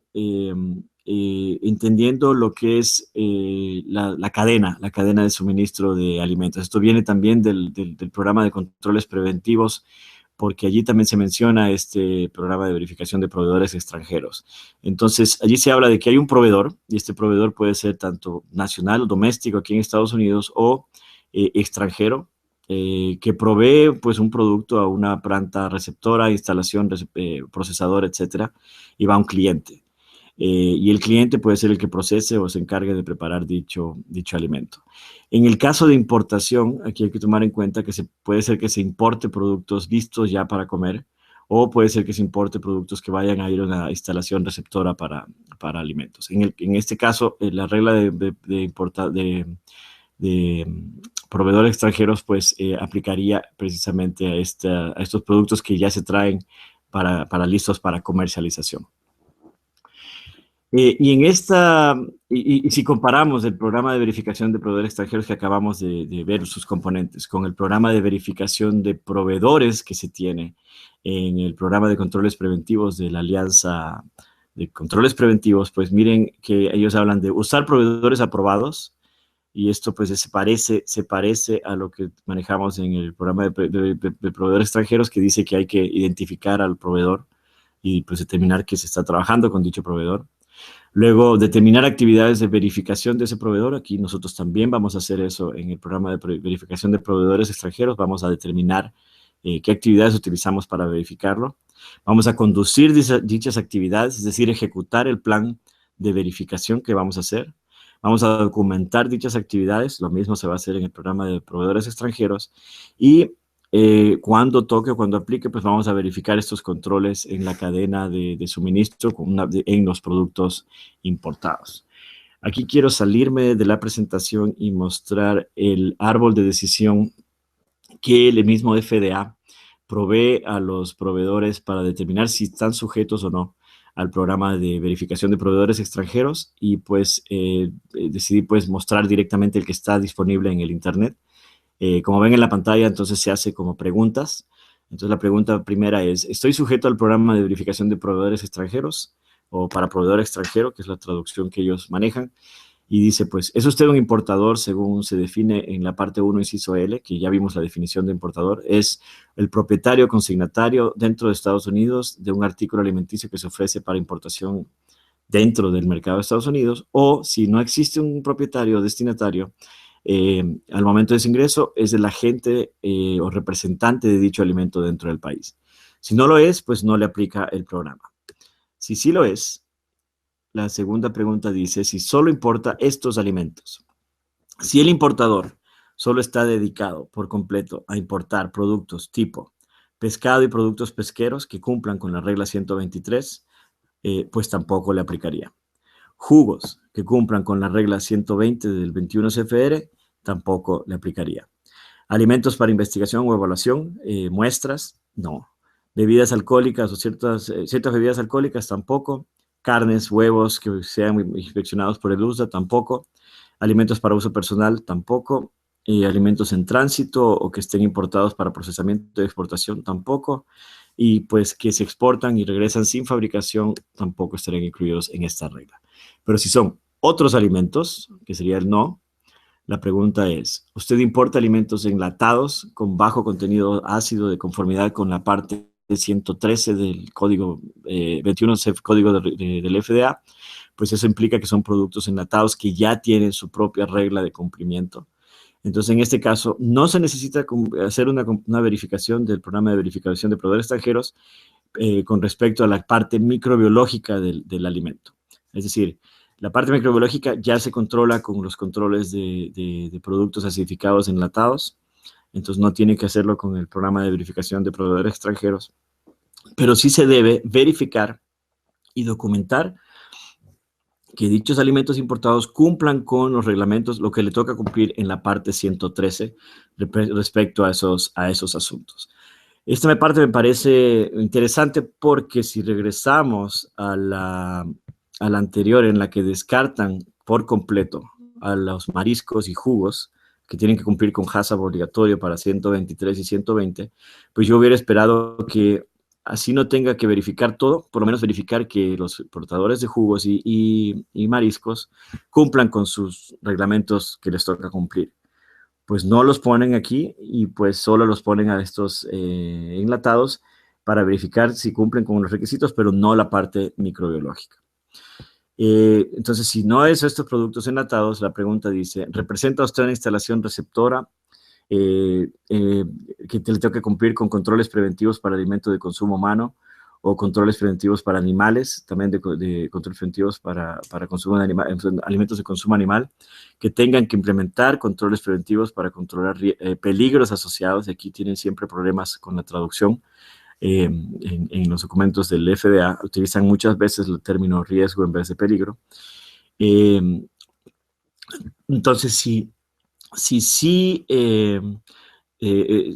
A: entendiendo lo que es la cadena de suministro de alimentos. Esto viene también del programa de controles preventivos, porque allí también se menciona este programa de verificación de proveedores extranjeros. Entonces, allí se habla de que hay un proveedor, y este proveedor puede ser tanto nacional o doméstico aquí en Estados Unidos o extranjero, que provee pues un producto a una planta receptora, instalación, procesador, etcétera, y va a un cliente. Y el cliente puede ser el que procese o se encargue de preparar dicho alimento. En el caso de importación, aquí hay que tomar en cuenta que puede ser que se importe productos listos ya para comer, o puede ser que se importe productos que vayan a ir a una instalación receptora para alimentos. En este caso, la regla de proveedores extranjeros, pues aplicaría precisamente a estos productos que ya se traen para listos para comercialización. Y si comparamos el programa de verificación de proveedores extranjeros que acabamos de ver sus componentes con el programa de verificación de proveedores que se tiene en el programa de controles preventivos de la Alianza de Controles Preventivos, pues miren que ellos hablan de usar proveedores aprobados, y esto pues se parece a lo que manejamos en el programa de proveedores extranjeros, que dice que hay que identificar al proveedor y pues determinar que se está trabajando con dicho proveedor. Luego, determinar actividades de verificación de ese proveedor. Aquí nosotros también vamos a hacer eso en el programa de verificación de proveedores extranjeros. Vamos a determinar qué actividades utilizamos para verificarlo. Vamos a conducir dichas actividades, es decir, ejecutar el plan de verificación que vamos a hacer. Vamos a documentar dichas actividades, lo mismo se va a hacer en el programa de proveedores extranjeros, y cuando toque o cuando aplique, pues vamos a verificar estos controles en la cadena de suministro en los productos importados. Aquí quiero salirme de la presentación y mostrar el árbol de decisión que el mismo FDA provee a los proveedores para determinar si están sujetos o no al programa de verificación de proveedores extranjeros, y pues decidí pues mostrar directamente el que está disponible en el Internet. Como ven en la pantalla, entonces se hace como preguntas. Entonces la pregunta primera es, ¿estoy sujeto al programa de verificación de proveedores extranjeros? O para proveedor extranjero, que es la traducción que ellos manejan. Y dice, pues, ¿es usted un importador según se define en la parte 1, inciso L, que ya vimos la definición de importador? Es el propietario consignatario dentro de Estados Unidos de un artículo alimenticio que se ofrece para importación dentro del mercado de Estados Unidos, o si no existe un propietario o destinatario, al momento de su ingreso es el agente o representante de dicho alimento dentro del país. Si no lo es, pues no le aplica el programa. Si sí lo es, la segunda pregunta dice si solo importa estos alimentos. Si el importador solo está dedicado por completo a importar productos tipo pescado y productos pesqueros que cumplan con la regla 123, pues tampoco le aplicaría. Jugos que cumplan con la regla 120 del 21 CFR, tampoco le aplicaría. Alimentos para investigación o evaluación, muestras, no. Bebidas alcohólicas o ciertas bebidas alcohólicas, tampoco. Carnes, huevos que sean inspeccionados por el USDA, tampoco. Alimentos para uso personal, tampoco. Alimentos en tránsito o que estén importados para procesamiento y exportación, tampoco. Y pues que se exportan y regresan sin fabricación, tampoco estarían incluidos en esta regla. Pero si son otros alimentos, que sería el no, la pregunta es, ¿usted importa alimentos enlatados con bajo contenido ácido de conformidad con la parte 113 del código 21 código del FDA? Pues eso implica que son productos enlatados que ya tienen su propia regla de cumplimiento. Entonces, en este caso, no se necesita hacer una verificación del programa de verificación de proveedores extranjeros con respecto a la parte microbiológica del alimento. Es decir, la parte microbiológica ya se controla con los controles de productos acidificados enlatados, entonces no tiene que hacerlo con el programa de verificación de proveedores extranjeros, pero sí se debe verificar y documentar que dichos alimentos importados cumplan con los reglamentos, lo que le toca cumplir en la parte 113 respecto a esos asuntos. Esta parte me parece interesante porque si regresamos a la anterior, en la que descartan por completo a los mariscos y jugos que tienen que cumplir con HACCP obligatorio para 123 y 120, pues yo hubiera esperado que así no tenga que verificar todo, por lo menos verificar que los portadores de jugos y mariscos cumplan con sus reglamentos que les toca cumplir. Pues no los ponen aquí y pues solo los ponen a estos enlatados para verificar si cumplen con los requisitos, pero no la parte microbiológica. Entonces, si no es estos productos enlatados, la pregunta dice, ¿representa usted una instalación receptora que le tenga que cumplir con controles preventivos para alimentos de consumo humano o controles preventivos para animales, también de controles preventivos para consumo de alimentos de consumo animal, que tengan que implementar controles preventivos para controlar peligros asociados? Y aquí tienen siempre problemas con la traducción. En los documentos del FDA utilizan muchas veces el término riesgo en vez de peligro. Entonces, si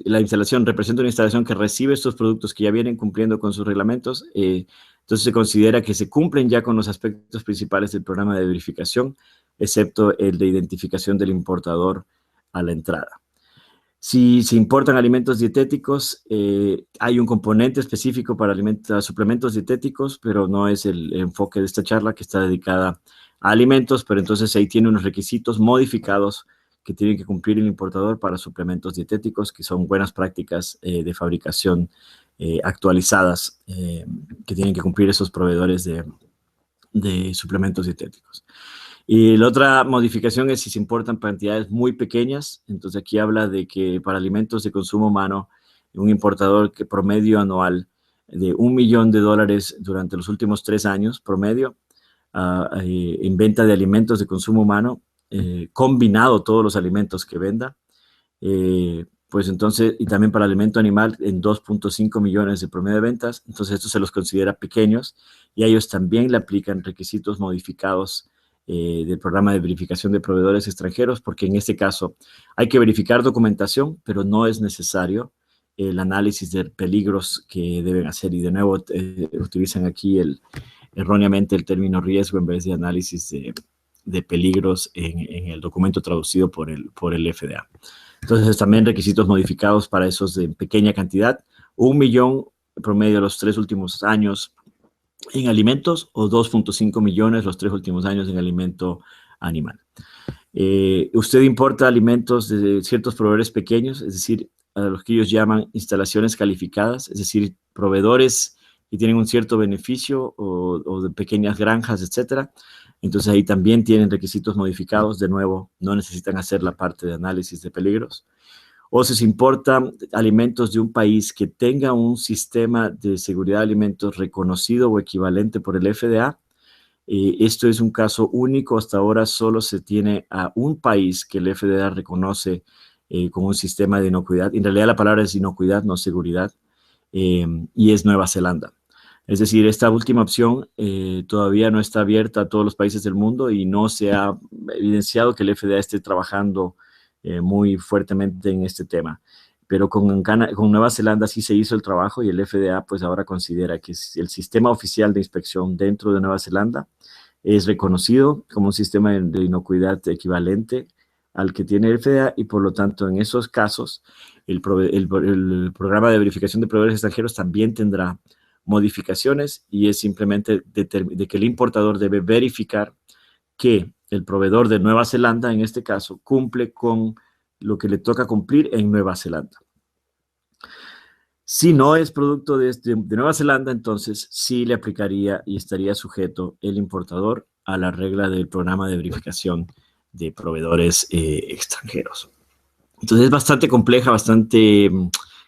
A: la instalación representa una instalación que recibe estos productos que ya vienen cumpliendo con sus reglamentos, entonces se considera que se cumplen ya con los aspectos principales del programa de verificación, excepto el de identificación del importador a la entrada. Si se importan alimentos dietéticos, hay un componente específico para suplementos dietéticos, pero no es el enfoque de esta charla, que está dedicada a alimentos, pero entonces ahí tiene unos requisitos modificados que tiene que cumplir el importador para suplementos dietéticos, que son buenas prácticas de fabricación actualizadas que tienen que cumplir esos proveedores de suplementos dietéticos. Y la otra modificación es si se importan cantidades muy pequeñas. Entonces aquí habla de que para alimentos de consumo humano, un importador que promedio anual de $1 millón durante los últimos 3 años, promedio, en venta de alimentos de consumo humano, combinado todos los alimentos que venda, pues entonces, y también para alimento animal en 2.5 millones de promedio de ventas, entonces esto se los considera pequeños y a ellos también le aplican requisitos modificados del programa de verificación de proveedores extranjeros, porque en este caso hay que verificar documentación, pero no es necesario el análisis de peligros que deben hacer. Y de nuevo utilizan aquí erróneamente el término riesgo en vez de análisis de peligros en el documento traducido por el FDA. Entonces, también requisitos modificados para esos de pequeña cantidad, 1 millón promedio los 3 últimos años en alimentos o 2.5 millones los 3 últimos años en alimento animal. Usted importa alimentos de ciertos proveedores pequeños, es decir, a los que ellos llaman instalaciones calificadas, es decir, proveedores que tienen un cierto beneficio o de pequeñas granjas, etcétera. Entonces ahí también tienen requisitos modificados. De nuevo, no necesitan hacer la parte de análisis de peligros. O si se importan alimentos de un país que tenga un sistema de seguridad de alimentos reconocido o equivalente por el FDA. Esto es un caso único. Hasta ahora solo se tiene a un país que el FDA reconoce como un sistema de inocuidad. En realidad la palabra es inocuidad, no seguridad, y es Nueva Zelanda. Es decir, esta última opción todavía no está abierta a todos los países del mundo y no se ha evidenciado que el FDA esté trabajando muy fuertemente en este tema. Pero con Nueva Zelanda sí se hizo el trabajo y el FDA pues ahora considera que el sistema oficial de inspección dentro de Nueva Zelanda es reconocido como un sistema de inocuidad equivalente al que tiene el FDA y por lo tanto en esos casos el programa de verificación de proveedores extranjeros también tendrá modificaciones y es simplemente de que el importador debe verificar que el proveedor de Nueva Zelanda, en este caso, cumple con lo que le toca cumplir en Nueva Zelanda. Si no es producto de Nueva Zelanda, entonces sí le aplicaría y estaría sujeto el importador a la regla del programa de verificación de proveedores extranjeros. Entonces es bastante compleja, bastante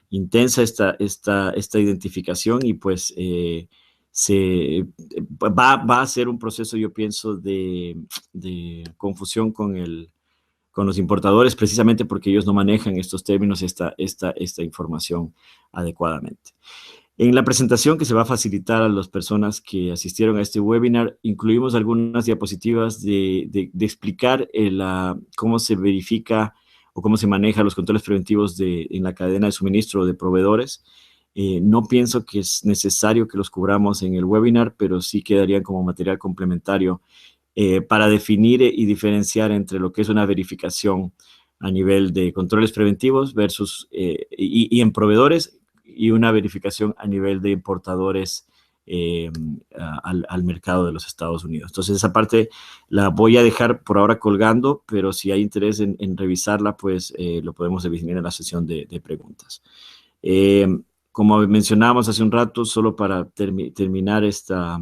A: intensa esta identificación y pues va a ser un proceso, yo pienso, de confusión con los importadores, precisamente porque ellos no manejan estos términos, esta información adecuadamente. En la presentación que se va a facilitar a las personas que asistieron a este webinar, incluimos algunas diapositivas de explicar cómo se verifica o cómo se manejan los controles preventivos en la cadena de suministro de proveedores. No pienso que es necesario que los cubramos en el webinar, pero sí quedarían como material complementario para definir y diferenciar entre lo que es una verificación a nivel de controles preventivos versus y en proveedores y una verificación a nivel de importadores al mercado de los Estados Unidos. Entonces esa parte la voy a dejar por ahora colgando, pero si hay interés en revisarla, pues lo podemos definir en la sesión de preguntas. Como mencionábamos hace un rato, solo para terminar esta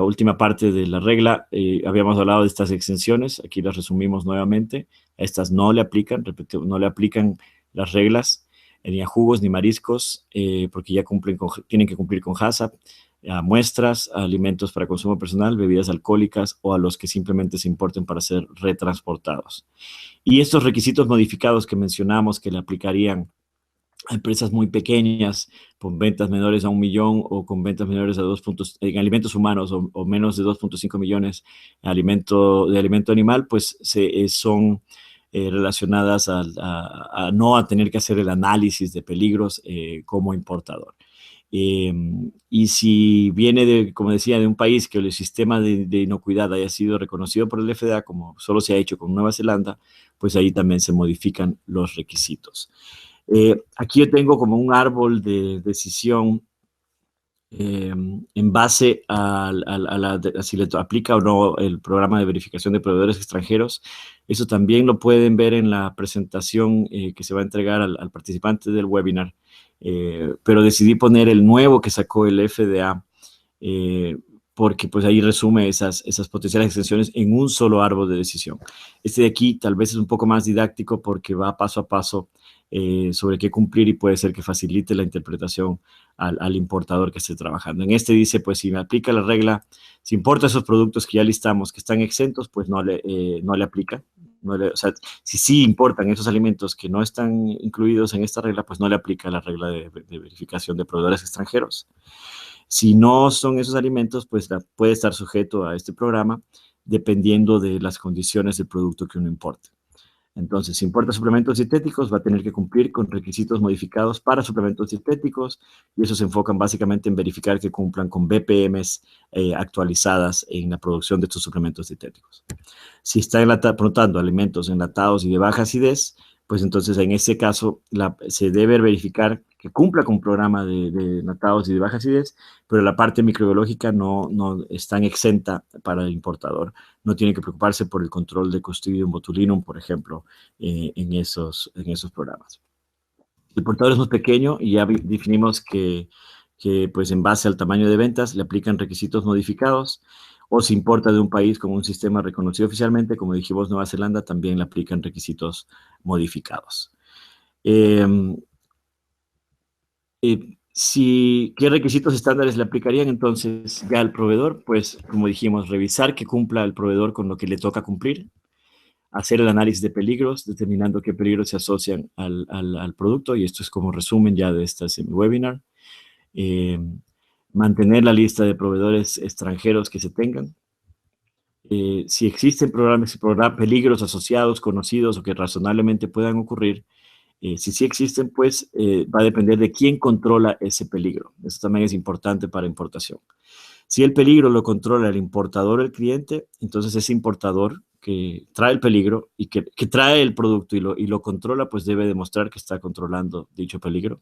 A: última parte de la regla, habíamos hablado de estas exenciones, aquí las resumimos nuevamente. A estas no le aplican, repito, no le aplican las reglas ni a jugos ni mariscos, porque ya tienen que cumplir con HACCP, a muestras, a alimentos para consumo personal, bebidas alcohólicas o a los que simplemente se importen para ser retransportados. Y estos requisitos modificados que mencionamos que le aplicarían a empresas muy pequeñas, con ventas menores a 1 millón o con ventas menores a 2 puntos en alimentos humanos o menos de 2.5 millones de alimento animal, pues son relacionadas a no tener que hacer el análisis de peligros como importador. Y si viene, como decía, de un país que el sistema de inocuidad haya sido reconocido por el FDA, como solo se ha hecho con Nueva Zelanda, pues ahí también se modifican los requisitos. Aquí yo tengo como un árbol de decisión en base a si le aplica o no el programa de verificación de proveedores extranjeros. Eso también lo pueden ver en la presentación que se va a entregar al participante del webinar. Pero decidí poner el nuevo que sacó el FDA porque pues ahí resume esas potenciales extensiones en un solo árbol de decisión. Este de aquí tal vez es un poco más didáctico porque va paso a paso sobre qué cumplir y puede ser que facilite la interpretación al importador que esté trabajando. En este dice, pues si me aplica la regla, si importa esos productos que ya listamos que están exentos, pues no le aplica. O sea, si sí importan esos alimentos que no están incluidos en esta regla, pues no le aplica la regla de verificación de proveedores extranjeros. Si no son esos alimentos, pues puede estar sujeto a este programa dependiendo de las condiciones del producto que uno importe. Entonces, si importa suplementos dietéticos, va a tener que cumplir con requisitos modificados para suplementos dietéticos, y eso se enfocan básicamente en verificar que cumplan con BPMs actualizadas en la producción de estos suplementos dietéticos. Si está importando alimentos enlatados y de baja acidez, pues entonces en ese caso se debe verificar que cumpla con un programa de enlatados y de baja acidez, pero la parte microbiológica no está exenta para el importador. No tiene que preocuparse por el control de Clostridium botulinum, por ejemplo, en esos programas. El importador es muy pequeño y ya definimos que pues en base al tamaño de ventas le aplican requisitos modificados, o si importa de un país con un sistema reconocido oficialmente, como dijimos Nueva Zelanda, también le aplican requisitos modificados. ¿Qué requisitos estándares le aplicarían entonces ya al proveedor? Pues, como dijimos, revisar que cumpla el proveedor con lo que le toca cumplir, hacer el análisis de peligros, determinando qué peligros se asocian al producto, y esto es como resumen ya de este webinar. Mantener la lista de proveedores extranjeros que se tengan. Si existen peligros asociados, conocidos o que razonablemente puedan ocurrir, si sí existen, pues va a depender de quién controla ese peligro. Eso también es importante para importación. Si el peligro lo controla el importador o el cliente, entonces ese importador que trae el peligro y que trae el producto y lo controla, pues debe demostrar que está controlando dicho peligro.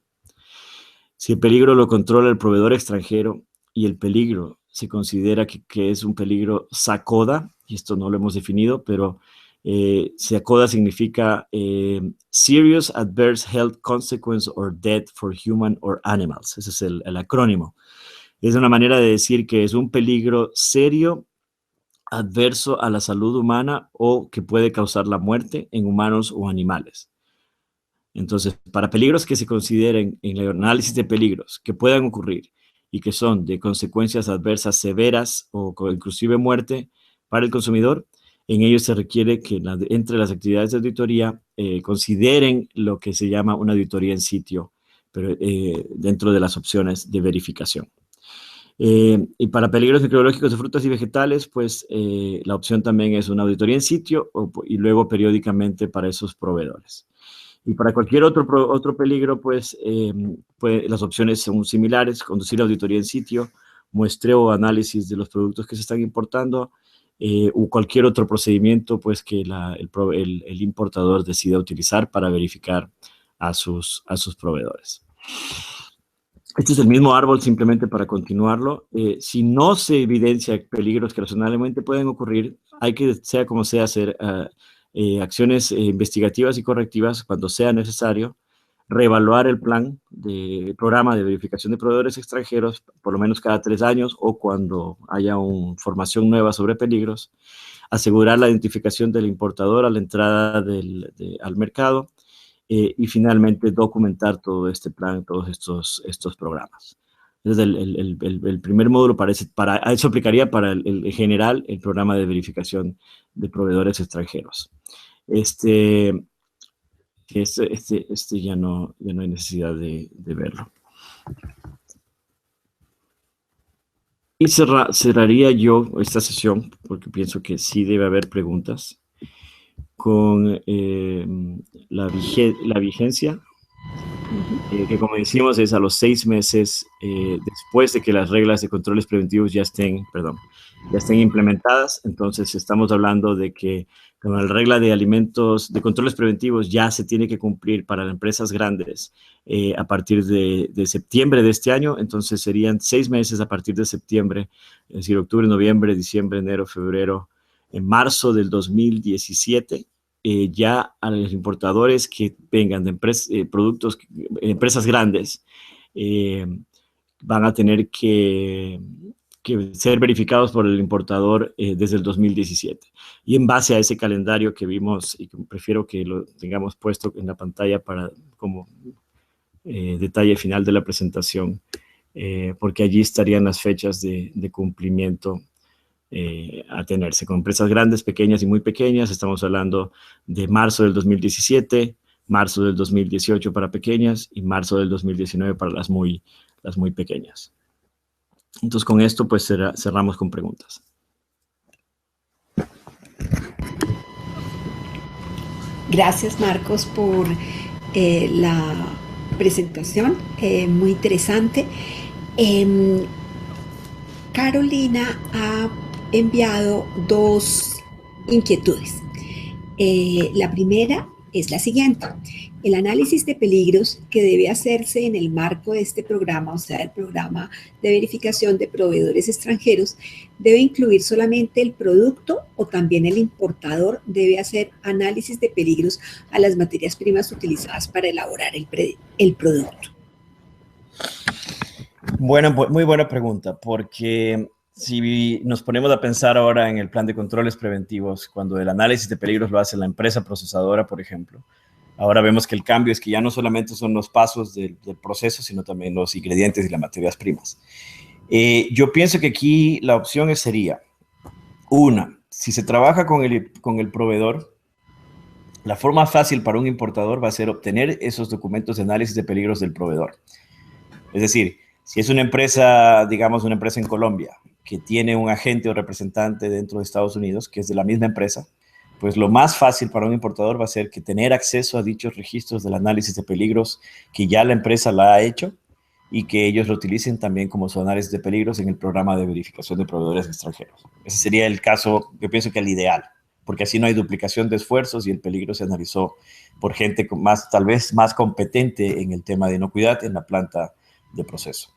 A: Si el peligro lo controla el proveedor extranjero y el peligro se considera que es un peligro SACODA, y esto no lo hemos definido, pero SACODA significa Serious Adverse Health Consequence or Death for Human or Animals. Ese es el acrónimo. Es una manera de decir que es un peligro serio, adverso a la salud humana o que puede causar la muerte en humanos o animales. Entonces, para peligros que se consideren en el análisis de peligros que puedan ocurrir y que son de consecuencias adversas severas o inclusive muerte para el consumidor, en ellos se requiere que entre las actividades de auditoría consideren lo que se llama una auditoría en sitio, pero dentro de las opciones de verificación. Y para peligros microbiológicos de frutas y vegetales, pues la opción también es una auditoría en sitio y luego periódicamente para esos proveedores. Y para cualquier otro peligro, pues las opciones son similares: conducir auditoría en sitio, muestreo o análisis de los productos que se están importando, o cualquier otro procedimiento pues que el importador decida utilizar para verificar a sus proveedores. Este es el mismo árbol, simplemente para continuarlo. Si no se evidencia peligros que razonablemente pueden ocurrir, hay que, sea como sea, hacer acciones investigativas y correctivas cuando sea necesario, reevaluar el programa de verificación de proveedores extranjeros por lo menos cada 3 años o cuando haya información nueva sobre peligros, asegurar la identificación del importador a la entrada al mercado, y finalmente documentar todo este plan, todos estos programas. Entonces, el primer módulo eso aplicaría para el general, el programa de verificación de proveedores extranjeros. Este ya no hay necesidad de verlo. Y cerraría yo esta sesión, porque pienso que sí debe haber preguntas, con la vigencia, que como decimos es a los 6 meses después de que las reglas de controles preventivos ya estén implementadas. Entonces estamos hablando de que con la regla de alimentos, de controles preventivos, ya se tiene que cumplir para las empresas grandes a partir de septiembre de este año. Entonces serían 6 meses a partir de septiembre, es decir, octubre, noviembre, diciembre, enero, febrero, en marzo del 2017. Ya a los importadores que vengan de empresas grandes van a tener que ser verificados por el importador desde el 2017. Y en base a ese calendario que vimos, y que prefiero que lo tengamos puesto en la pantalla como detalle final de la presentación, porque allí estarían las fechas de cumplimiento a tenerse con empresas grandes, pequeñas y muy pequeñas. Estamos hablando de marzo del 2017, marzo del 2018 para pequeñas y marzo del 2019 para las muy pequeñas. Entonces, con esto pues cerramos con preguntas.
B: Gracias, Marcos, por la presentación, muy interesante. Em, Carolina ha enviado dos inquietudes. La primera es la siguiente. El análisis de peligros que debe hacerse en el marco de este programa, o sea, el programa de verificación de proveedores extranjeros, debe incluir solamente el producto o también el importador debe hacer análisis de peligros a las materias primas utilizadas para elaborar el producto.
A: Bueno, muy buena pregunta, porque si nos ponemos a pensar ahora en el plan de controles preventivos, cuando el análisis de peligros lo hace la empresa procesadora, por ejemplo, ahora vemos que el cambio es que ya no solamente son los pasos del proceso, sino también los ingredientes y las materias primas. Yo pienso que aquí la opción sería, una, si se trabaja con el proveedor, la forma fácil para un importador va a ser obtener esos documentos de análisis de peligros del proveedor. Es decir, si es una empresa, digamos una empresa en Colombia, que tiene un agente o representante dentro de Estados Unidos, que es de la misma empresa, pues lo más fácil para un importador va a ser que tener acceso a dichos registros del análisis de peligros que ya la empresa la ha hecho y que ellos lo utilicen también como su análisis de peligros en el programa de verificación de proveedores extranjeros. Ese sería el caso, yo pienso que el ideal, porque así no hay duplicación de esfuerzos y el peligro se analizó por gente más, tal vez más competente en el tema de inocuidad en la planta de proceso.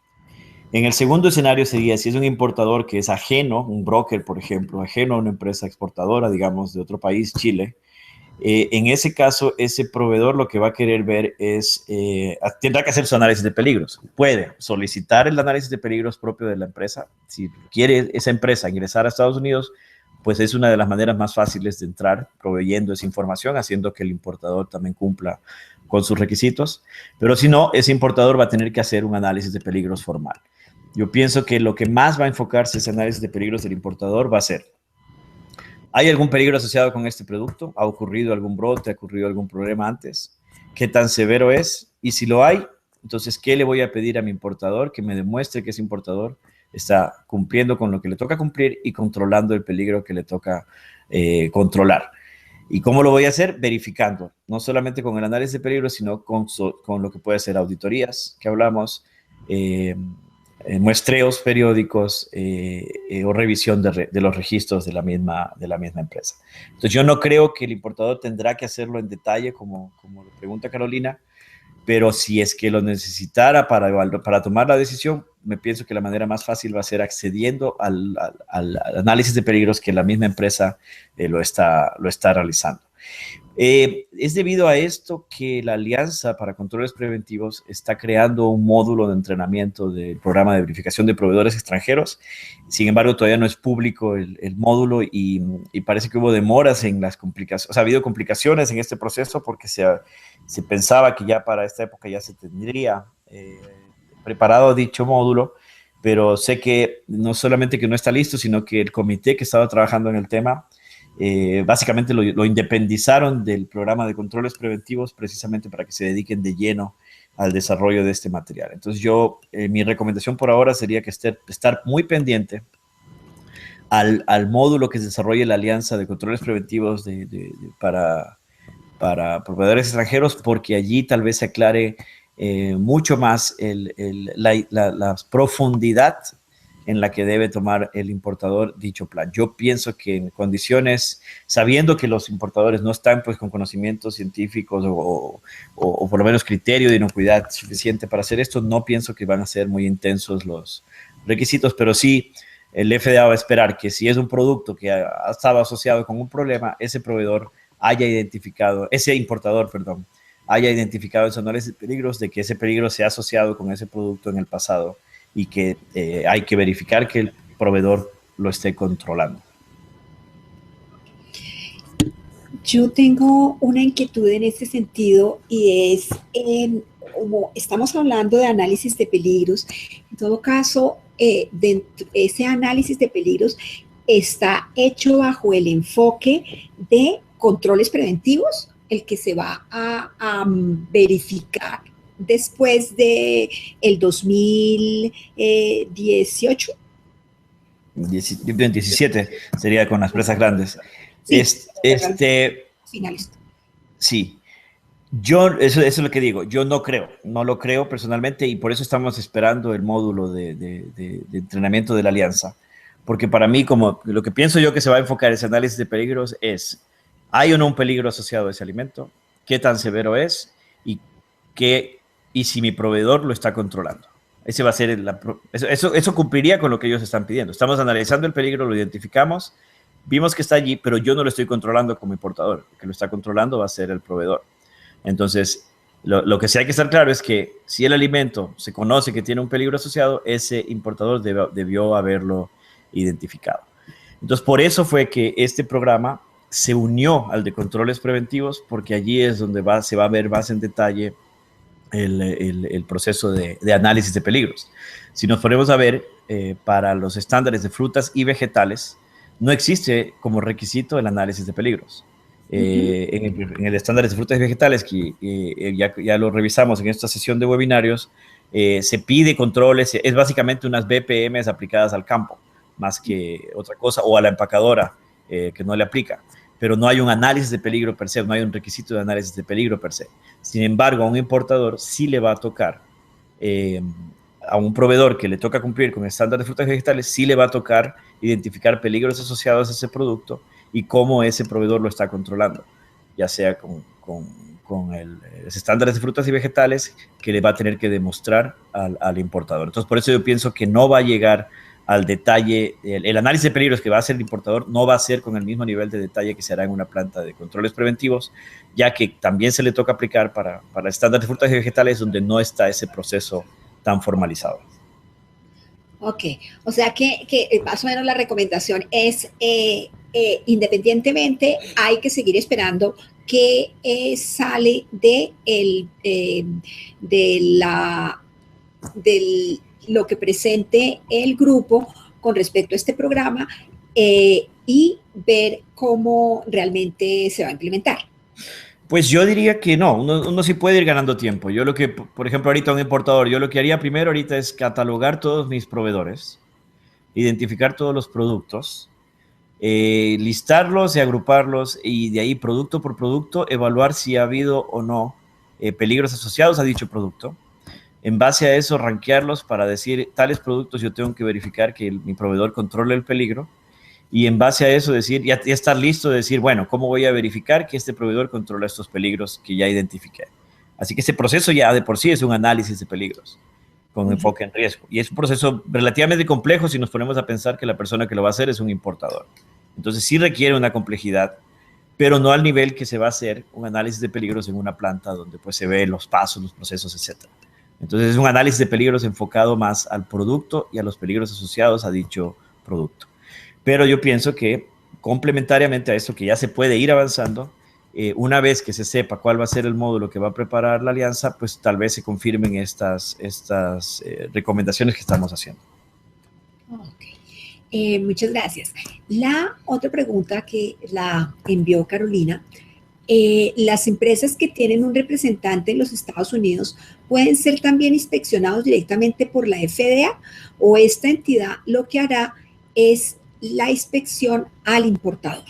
A: En el segundo escenario sería si es un importador que es ajeno, un broker, por ejemplo, ajeno a una empresa exportadora, digamos, de otro país, Chile. En ese caso, ese proveedor lo que va a querer ver es, tendrá que hacer su análisis de peligros. Puede solicitar el análisis de peligros propio de la empresa. Si quiere esa empresa ingresar a Estados Unidos, pues es una de las maneras más fáciles de entrar, proveyendo esa información, haciendo que el importador también cumpla con sus requisitos. Pero si no, ese importador va a tener que hacer un análisis de peligros formal. Yo pienso que lo que más va a enfocarse ese análisis de peligros del importador va a ser, ¿hay algún peligro asociado con este producto? ¿Ha ocurrido algún brote? ¿Ha ocurrido algún problema antes? ¿Qué tan severo es? Y si lo hay, entonces, ¿qué le voy a pedir a mi importador? Que me demuestre que ese importador está cumpliendo con lo que le toca cumplir y controlando el peligro que le toca controlar. ¿Y cómo lo voy a hacer? Verificando, no solamente con el análisis de peligro, sino con lo que puede ser auditorías, que hablamos, muestreos periódicos o revisión de los registros de la misma empresa. Entonces, yo no creo que el importador tendrá que hacerlo en detalle, como lo pregunta Carolina, pero si es que lo necesitara para tomar la decisión, me pienso que la manera más fácil va a ser accediendo al análisis de peligros que la misma empresa lo está realizando. Es debido a esto que la Alianza para Controles Preventivos está creando un módulo de entrenamiento del programa de verificación de proveedores extranjeros. Sin embargo, todavía no es público el módulo y parece que hubo demoras en las complicaciones. O sea, ha habido complicaciones en este proceso porque se pensaba que ya para esta época ya se tendría preparado dicho módulo, pero sé que no solamente que no está listo, sino que el comité que estaba trabajando en el tema básicamente lo independizaron del programa de controles preventivos precisamente para que se dediquen de lleno al desarrollo de este material. Entonces mi recomendación por ahora sería que estar muy pendiente al módulo que se desarrolle la Alianza de Controles Preventivos para proveedores extranjeros, porque allí tal vez se aclare mucho más la profundidad en la que debe tomar el importador dicho plan. Yo pienso que en condiciones, sabiendo que los importadores no están pues con conocimientos científicos o por lo menos criterio de inocuidad suficiente para hacer esto, no pienso que van a ser muy intensos los requisitos, pero sí el FDA va a esperar que si es un producto que ha estado asociado con un problema, ese importador, haya identificado en su análisis de peligros de que ese peligro se ha asociado con ese producto en el pasado y que hay que verificar que el proveedor lo esté controlando.
B: Yo tengo una inquietud en este sentido y es, como estamos hablando de análisis de peligros, en todo caso, ese análisis de peligros está hecho bajo el enfoque de controles preventivos, el que se va a verificar después de el 2018.
A: 17 sería con las presas grandes.
B: Sí, finalista.
A: Sí, eso es lo que digo, yo no lo creo personalmente y por eso estamos esperando el módulo de entrenamiento de la alianza. Porque para mí, como lo que pienso yo que se va a enfocar ese análisis de peligros es, ¿hay o no un peligro asociado a ese alimento? ¿Qué tan severo es? Y, qué, y si mi proveedor lo está controlando. Ese va a ser eso cumpliría con lo que ellos están pidiendo. Estamos analizando el peligro, lo identificamos, vimos que está allí, pero yo no lo estoy controlando como importador. El que lo está controlando va a ser el proveedor. Entonces, lo que sí hay que estar claro es que si el alimento se conoce que tiene un peligro asociado, ese importador debió haberlo identificado. Entonces, por eso fue que este programa se unió al de controles preventivos, porque allí es donde se va a ver más en detalle el proceso de análisis de peligros. Si nos ponemos a ver, para los estándares de frutas y vegetales, no existe como requisito el análisis de peligros. En el estándar de frutas y vegetales, que ya lo revisamos en esta sesión de webinarios, se pide controles, es básicamente unas BPMs aplicadas al campo, más que otra cosa, o a la empacadora, que no le aplica. Pero no hay un análisis de peligro per se, no hay un requisito de análisis de peligro per se. Sin embargo, a un importador sí le va a tocar, a un proveedor que le toca cumplir con el estándar de frutas y vegetales, sí le va a tocar identificar peligros asociados a ese producto y cómo ese proveedor lo está controlando, ya sea con los estándares de frutas y vegetales que le va a tener que demostrar al importador. Entonces, por eso yo pienso que no va a llegar al detalle, el análisis de peligros que va a hacer el importador no va a ser con el mismo nivel de detalle que se hará en una planta de controles preventivos, ya que también se le toca aplicar para el estándar de frutas y vegetales donde no está ese proceso tan formalizado.
B: Ok, o sea que más o menos la recomendación es, independientemente, hay que seguir esperando que sale de lo que presente el grupo con respecto a este programa, y ver cómo realmente se va a implementar.
A: Pues yo diría que no, uno sí puede ir ganando tiempo. Yo lo que, por ejemplo, ahorita un importador, yo lo que haría primero ahorita es catalogar todos mis proveedores, identificar todos los productos, listarlos y agruparlos y de ahí producto por producto evaluar si ha habido o no peligros asociados a dicho producto. En base a eso, rankearlos para decir, tales productos yo tengo que verificar que mi proveedor controle el peligro. Y en base a eso decir, ya estar listo de decir, bueno, ¿cómo voy a verificar que este proveedor controla estos peligros que ya identifiqué? Así que ese proceso ya de por sí es un análisis de peligros con enfoque en riesgo. Y es un proceso relativamente complejo si nos ponemos a pensar que la persona que lo va a hacer es un importador. Entonces sí requiere una complejidad, pero no al nivel que se va a hacer un análisis de peligros en una planta donde pues se ve los pasos, los procesos, etc. Entonces es un análisis de peligros enfocado más al producto y a los peligros asociados a dicho producto. Pero yo pienso que complementariamente a esto que ya se puede ir avanzando, una vez que se sepa cuál va a ser el módulo que va a preparar la alianza, pues tal vez se confirmen estas recomendaciones que estamos haciendo.
B: Okay. Muchas gracias. La otra pregunta que la envió Carolina, las empresas que tienen un representante en los Estados Unidos pueden ser también inspeccionados directamente por la FDA, o esta entidad lo que hará es la inspección al importador.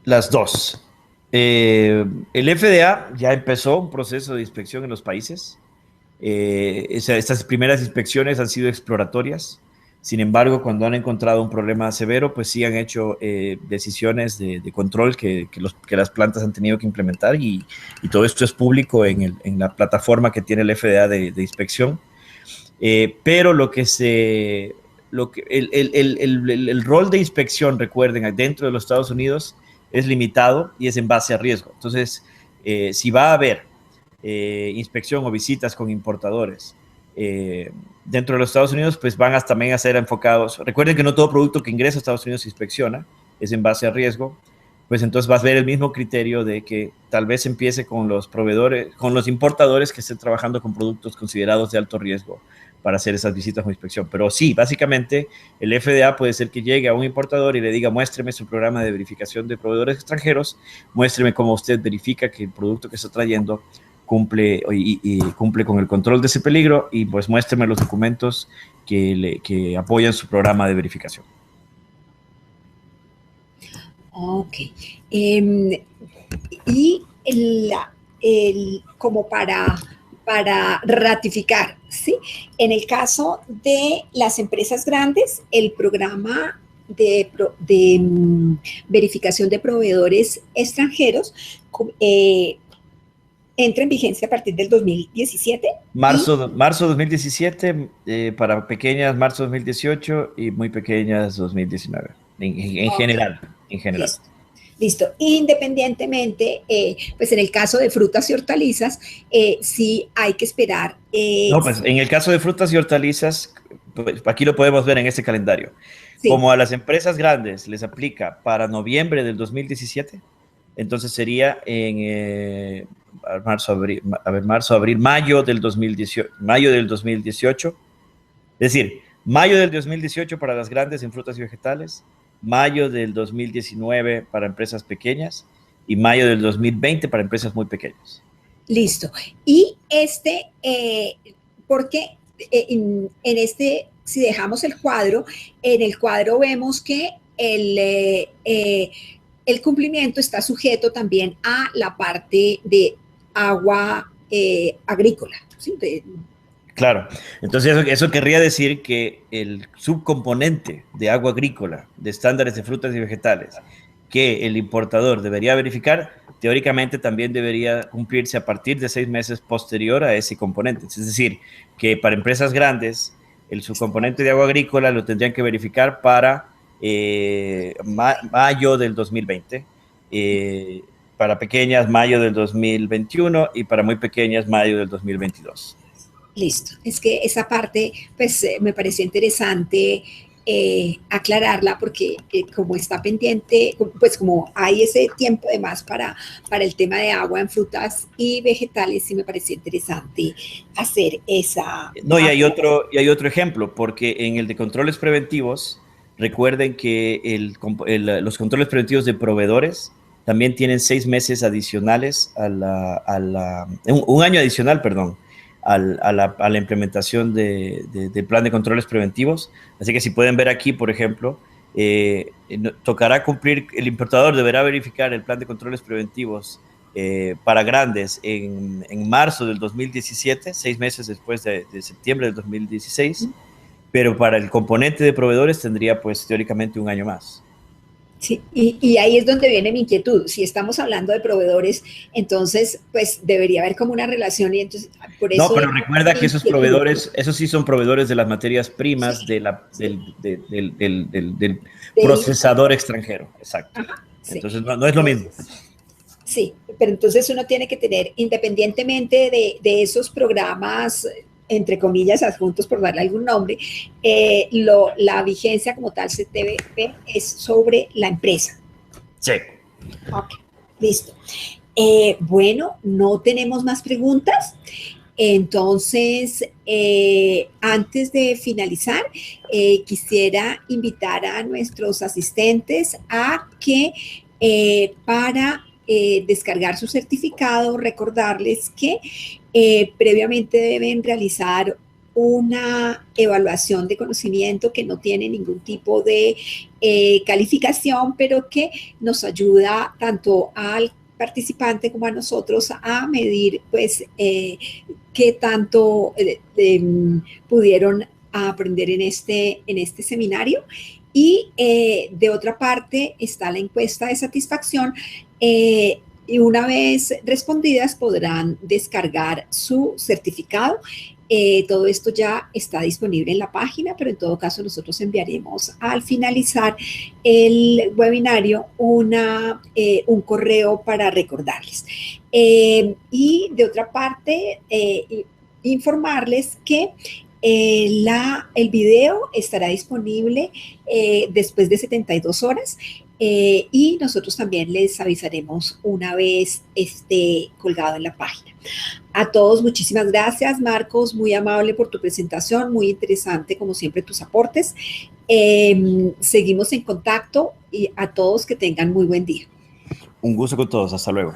A: Las dos. El FDA ya empezó un proceso de inspección en los países. Estas primeras inspecciones han sido exploratorias. Sin embargo, cuando han encontrado un problema severo, pues sí han hecho decisiones de control que las plantas han tenido que implementar, y todo esto es público en la plataforma que tiene el FDA de inspección. Pero el rol de inspección, recuerden, dentro de los Estados Unidos es limitado y es en base a riesgo. Entonces, si va a haber inspección o visitas con importadores dentro de los Estados Unidos, pues van también a ser enfocados. Recuerden que no todo producto que ingresa a Estados Unidos se inspecciona, es en base a riesgo. Pues entonces vas a ver el mismo criterio de que tal vez empiece con los proveedores, con los importadores que estén trabajando con productos considerados de alto riesgo para hacer esas visitas o inspección. Pero sí, básicamente el FDA puede ser que llegue a un importador y le diga, muéstreme su programa de verificación de proveedores extranjeros, muéstreme cómo usted verifica que el producto que está trayendo cumple con el control de ese peligro, y pues muéstreme los documentos que apoyan su programa de verificación.
B: Ok. Em, y como para ratificar, ¿sí? En el caso de las empresas grandes, el programa de verificación de proveedores extranjeros eh, entra en vigencia a partir del 2017 y
A: Marzo 2017, para pequeñas marzo 2018 y muy pequeñas 2019, en
B: ok,
A: general, en general.
B: listo. Listo. Independientemente, pues en el caso de frutas y hortalizas, sí hay que esperar.
A: No, pues en el caso de frutas y hortalizas, pues, aquí lo podemos ver en este calendario.
B: Sí,
A: Como a las empresas grandes les aplica para noviembre del 2017, entonces sería en marzo, abril, marzo, abril, mayo del 2018, mayo del 2018. Es decir, mayo del 2018 para las grandes en frutas y vegetales, mayo del 2019 para empresas pequeñas y mayo del 2020 para empresas muy pequeñas.
B: listo. Y porque si dejamos el cuadro, en el cuadro vemos que el cumplimiento está sujeto también a la parte de agua agrícola, ¿sí?
A: Claro, entonces eso querría decir que el subcomponente de agua agrícola, de estándares de frutas y vegetales, que el importador debería verificar, teóricamente también debería cumplirse a partir de 6 meses posterior a ese componente. Es decir, que para empresas grandes, el subcomponente de agua agrícola lo tendrían que verificar para mayo del 2020, para pequeñas mayo del 2021 y para muy pequeñas mayo del 2022.
B: Listo. Es que esa parte, pues me pareció interesante aclararla porque como está pendiente, pues como hay ese tiempo de más para el tema de agua en frutas y vegetales, sí me pareció interesante hacer esa
A: No,
B: aclaración.
A: y hay otro ejemplo, porque en el de controles preventivos, recuerden que los controles preventivos de proveedores también tienen 6 meses adicionales un año adicional, perdón, a la implementación del plan de controles preventivos. Así que si pueden ver aquí, por ejemplo, tocará cumplir, el importador deberá verificar el plan de controles preventivos para grandes en marzo del 2017, 6 meses después de septiembre del 2016, pero para el componente de proveedores tendría pues teóricamente un año más.
B: Sí, y ahí es donde viene mi inquietud. Si estamos hablando de proveedores, entonces, pues debería haber como una relación y entonces, por
A: No,
B: eso
A: pero recuerda
B: mi
A: que esos
B: inquietud.
A: proveedores, esos sí son proveedores de las materias
B: Sí,
A: primas
B: sí,
A: del
B: del,
A: procesador extranjero, exacto.
B: ajá, sí.
A: Entonces no es lo mismo.
B: Entonces, sí, pero entonces uno tiene que tener, independientemente de esos programas, entre comillas, adjuntos, por darle algún nombre, la vigencia como tal se debe ver es sobre la empresa.
A: Sí.
B: Ok, listo. Bueno, no tenemos más preguntas. Entonces, antes de finalizar, quisiera invitar a nuestros asistentes a que para descargar su certificado, recordarles que previamente deben realizar una evaluación de conocimiento que no tiene ningún tipo de calificación, pero que nos ayuda tanto al participante como a nosotros a medir pues qué tanto pudieron aprender en este seminario. Y de otra parte está la encuesta de satisfacción y una vez respondidas podrán descargar su certificado. Todo esto ya está disponible en la página, pero en todo caso nosotros enviaremos al finalizar el webinario un correo para recordarles. Y de otra parte, informarles que el video estará disponible después de 72 horas y nosotros también les avisaremos una vez esté colgado en la página. A todos, muchísimas gracias, Marcos, muy amable por tu presentación, muy interesante como siempre tus aportes. Seguimos en contacto y a todos que tengan muy buen día.
A: Un gusto con todos. Hasta luego.